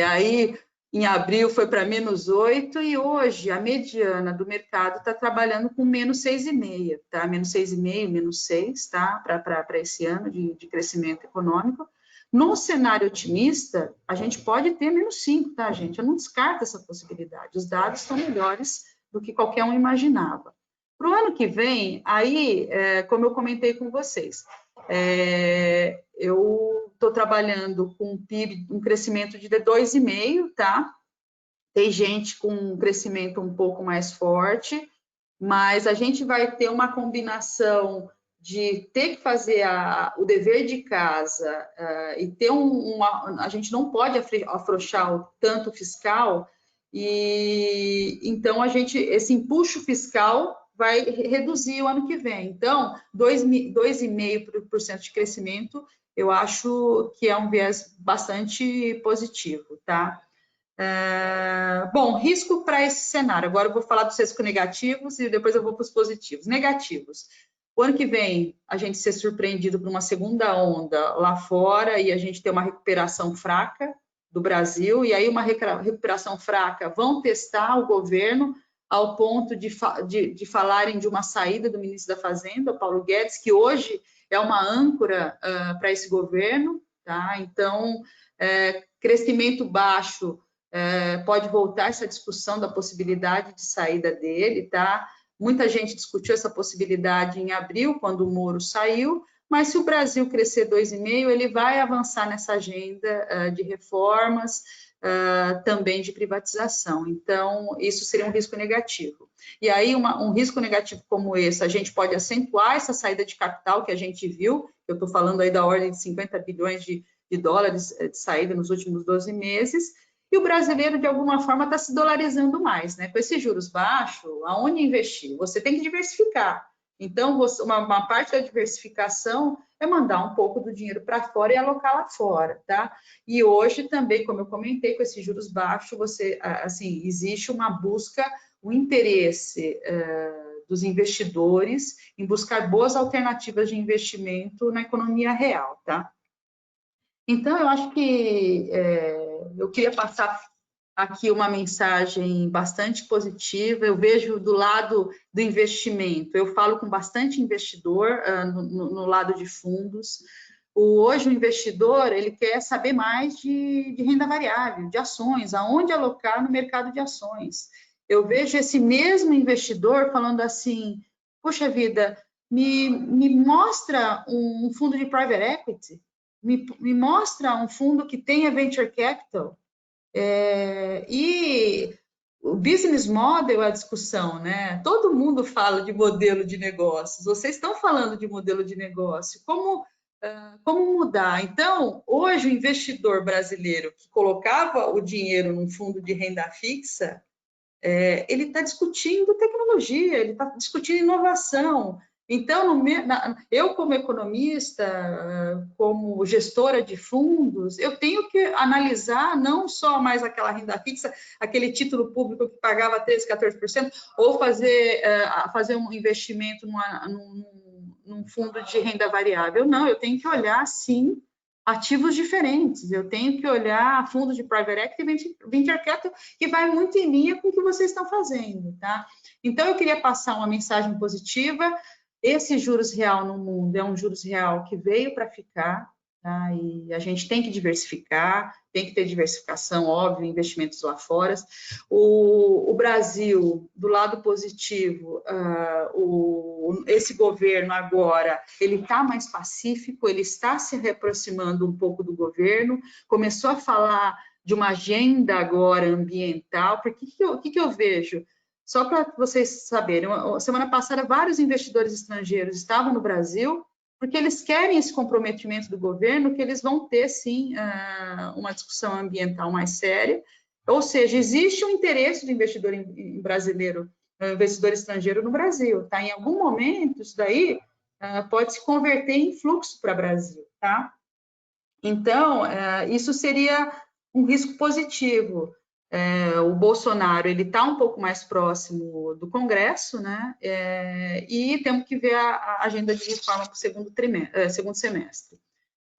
aí em abril foi para -8, e hoje a mediana do mercado está trabalhando com -6,5, tá? -6,5, -6, tá? Para esse ano de crescimento econômico. No cenário otimista, a gente pode ter -5, tá, gente? Eu não descarto essa possibilidade. Os dados estão melhores do que qualquer um imaginava. Para o ano que vem, aí, como eu comentei com vocês, eu estou trabalhando com um PIB, um crescimento de 2,5, tá? Tem gente com um crescimento um pouco mais forte, mas a gente vai ter uma combinação de ter que fazer o dever de casa e ter a gente não pode afrouxar o tanto fiscal, e então esse empuxo fiscal vai reduzir o ano que vem. Então, 2,5% de crescimento, eu acho que é um viés bastante positivo, tá? Bom, risco para esse cenário. Agora eu vou falar dos riscos negativos e depois eu vou para os positivos. Negativos. O ano que vem, a gente ser surpreendido por uma segunda onda lá fora e a gente ter uma recuperação fraca do Brasil, e aí uma recuperação fraca vão testar o governo ao ponto de falarem de uma saída do ministro da Fazenda, Paulo Guedes, que hoje é uma âncora para esse governo, tá? Então, crescimento baixo, pode voltar essa discussão da possibilidade de saída dele, tá? Muita gente discutiu essa possibilidade em abril, quando o Moro saiu, mas se o Brasil crescer 2,5%, ele vai avançar nessa agenda de reformas, também de privatização. Então, isso seria um risco negativo. E aí, um risco negativo como esse, a gente pode acentuar essa saída de capital que a gente viu, eu estou falando aí da ordem de 50 bilhões de dólares de saída nos últimos 12 meses, e o brasileiro, de alguma forma, está se dolarizando mais, né? Com esses juros baixos, aonde investir? Você tem que diversificar. Então, uma parte da diversificação é mandar um pouco do dinheiro para fora e alocar lá fora, tá? E hoje também, como eu comentei, com esses juros baixos, assim, existe uma busca, um interesse dos investidores em buscar boas alternativas de investimento na economia real, tá? Então, eu acho que eu queria passar aqui uma mensagem bastante positiva. Eu vejo do lado do investimento, eu falo com bastante investidor no lado de fundos. Hoje o investidor ele quer saber mais de renda variável, de ações, aonde alocar no mercado de ações. Eu vejo esse mesmo investidor falando assim, poxa vida, me mostra um fundo de private equity, me mostra um fundo que tenha venture capital. E o business model é a discussão, né? Todo mundo fala de modelo de negócios. Vocês estão falando de modelo de negócio. Como mudar? Então, hoje o investidor brasileiro que colocava o dinheiro num fundo de renda fixa, ele está discutindo tecnologia, ele está discutindo inovação. Então, eu como economista, como gestora de fundos, eu tenho que analisar não só mais aquela renda fixa, aquele título público que pagava 13%, 14%, ou fazer um investimento num fundo de renda variável. Não, eu tenho que olhar, sim, ativos diferentes. Eu tenho que olhar fundos de private equity e venture capital, que vai muito em linha com o que vocês estão fazendo, tá? Então, eu queria passar uma mensagem positiva. Esse juros real no mundo é um juros real que veio para ficar, tá? E a gente tem que diversificar, tem que ter diversificação, óbvio, investimentos lá fora. O Brasil, do lado positivo, esse governo agora, ele está mais pacífico, ele está se reaproximando um pouco do governo, começou a falar de uma agenda agora ambiental, porque o que eu vejo? Só para vocês saberem, semana passada vários investidores estrangeiros estavam no Brasil, porque eles querem esse comprometimento do governo, que eles vão ter, sim, uma discussão ambiental mais séria. Ou seja, existe um interesse do investidor brasileiro, investidor estrangeiro no Brasil, tá? Em algum momento, isso daí pode se converter em fluxo para o Brasil, tá? Então, isso seria um risco positivo. O Bolsonaro ele está um pouco mais próximo do Congresso, né? E temos que ver a agenda de reforma para o segundo semestre.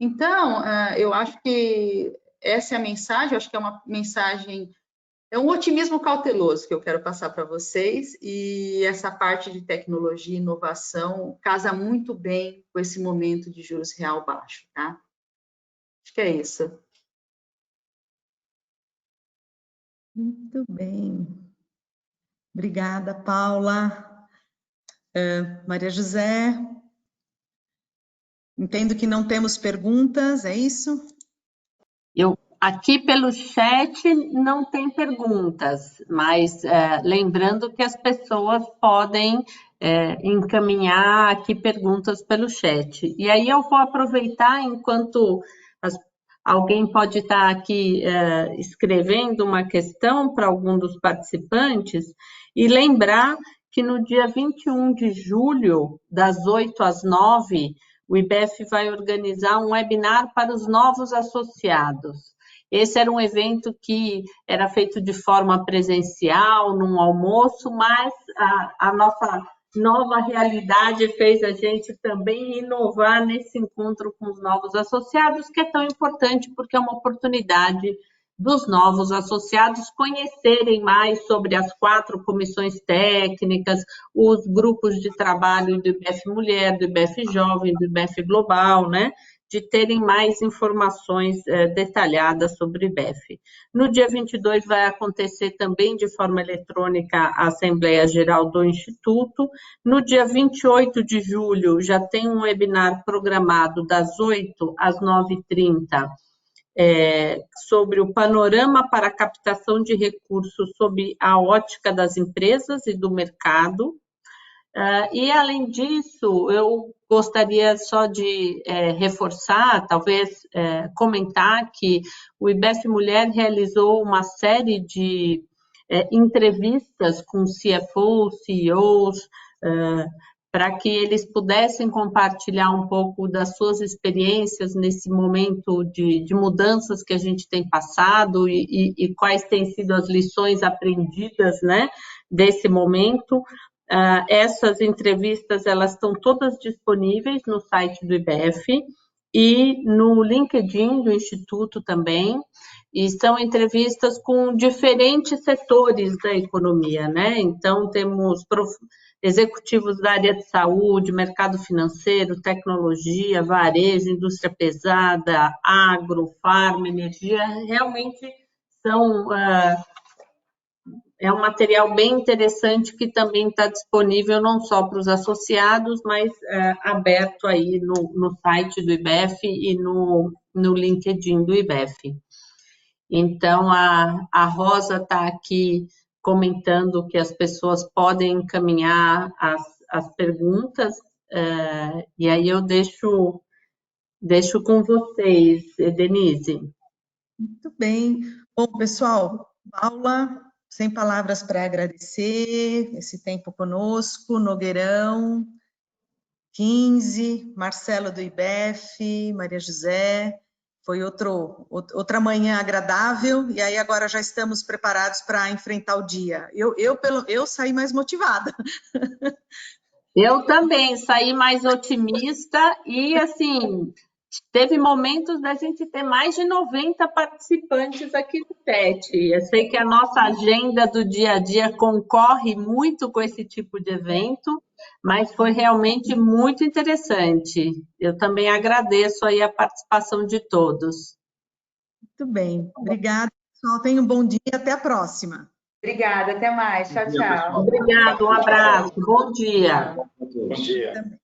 Então, eu acho que essa é a mensagem, eu acho que é uma mensagem, é um otimismo cauteloso que eu quero passar para vocês, e essa parte de tecnologia e inovação casa muito bem com esse momento de juros real baixo, tá? Acho que é isso. Muito bem. Obrigada, Paula. Maria José, entendo que não temos perguntas, é isso? Aqui pelo chat não tem perguntas, mas lembrando que as pessoas podem encaminhar aqui perguntas pelo chat. E aí eu vou aproveitar enquanto alguém pode estar aqui escrevendo uma questão para algum dos participantes e lembrar que no dia 21 de julho, das 8 às 9, o IBEF vai organizar um webinar para os novos associados. Esse era um evento que era feito de forma presencial, num almoço, mas a nossa nova realidade fez a gente também inovar nesse encontro com os novos associados, que é tão importante porque é uma oportunidade dos novos associados conhecerem mais sobre as 4 comissões técnicas, os grupos de trabalho do IBEF Mulher, do IBEF Jovem, do IBEF Global, né? De terem mais informações detalhadas sobre o IBEF. No dia 22 vai acontecer também de forma eletrônica a Assembleia Geral do Instituto. No dia 28 de julho já tem um webinar programado das 8 às 9h30 sobre o panorama para a captação de recursos sob a ótica das empresas e do mercado. E, além disso, eu gostaria só de reforçar, talvez comentar que o IBEF Mulher realizou uma série de entrevistas com CFOs, CEOs, para que eles pudessem compartilhar um pouco das suas experiências nesse momento de mudanças que a gente tem passado e quais têm sido as lições aprendidas, né, desse momento. Essas entrevistas, elas estão todas disponíveis no site do IBEF e no LinkedIn do Instituto também, e são entrevistas com diferentes setores da economia, né? Então, temos executivos da área de saúde, mercado financeiro, tecnologia, varejo, indústria pesada, agro, farma, energia, realmente é um material bem interessante que também está disponível não só para os associados, mas aberto aí no site do IBEF e no LinkedIn do IBEF. Então, a Rosa está aqui comentando que as pessoas podem encaminhar as perguntas, e aí eu deixo com vocês, Denise. Muito bem. Bom, pessoal, Paula, sem palavras para agradecer esse tempo conosco, Nogueirão, 15, Marcelo do IBEF, Maria José, foi outra manhã agradável, e aí agora já estamos preparados para enfrentar o dia. Eu saí mais motivada. Eu também saí mais otimista e, assim, teve momentos da gente ter mais de 90 participantes aqui no TET. Eu sei que a nossa agenda do dia a dia concorre muito com esse tipo de evento, mas foi realmente muito interessante. Eu também agradeço aí a participação de todos. Muito bem. Obrigada, pessoal. Tenham um bom dia. Até a próxima. Obrigada, até mais. Tchau, tchau. Obrigada, um abraço, bom dia. Bom dia.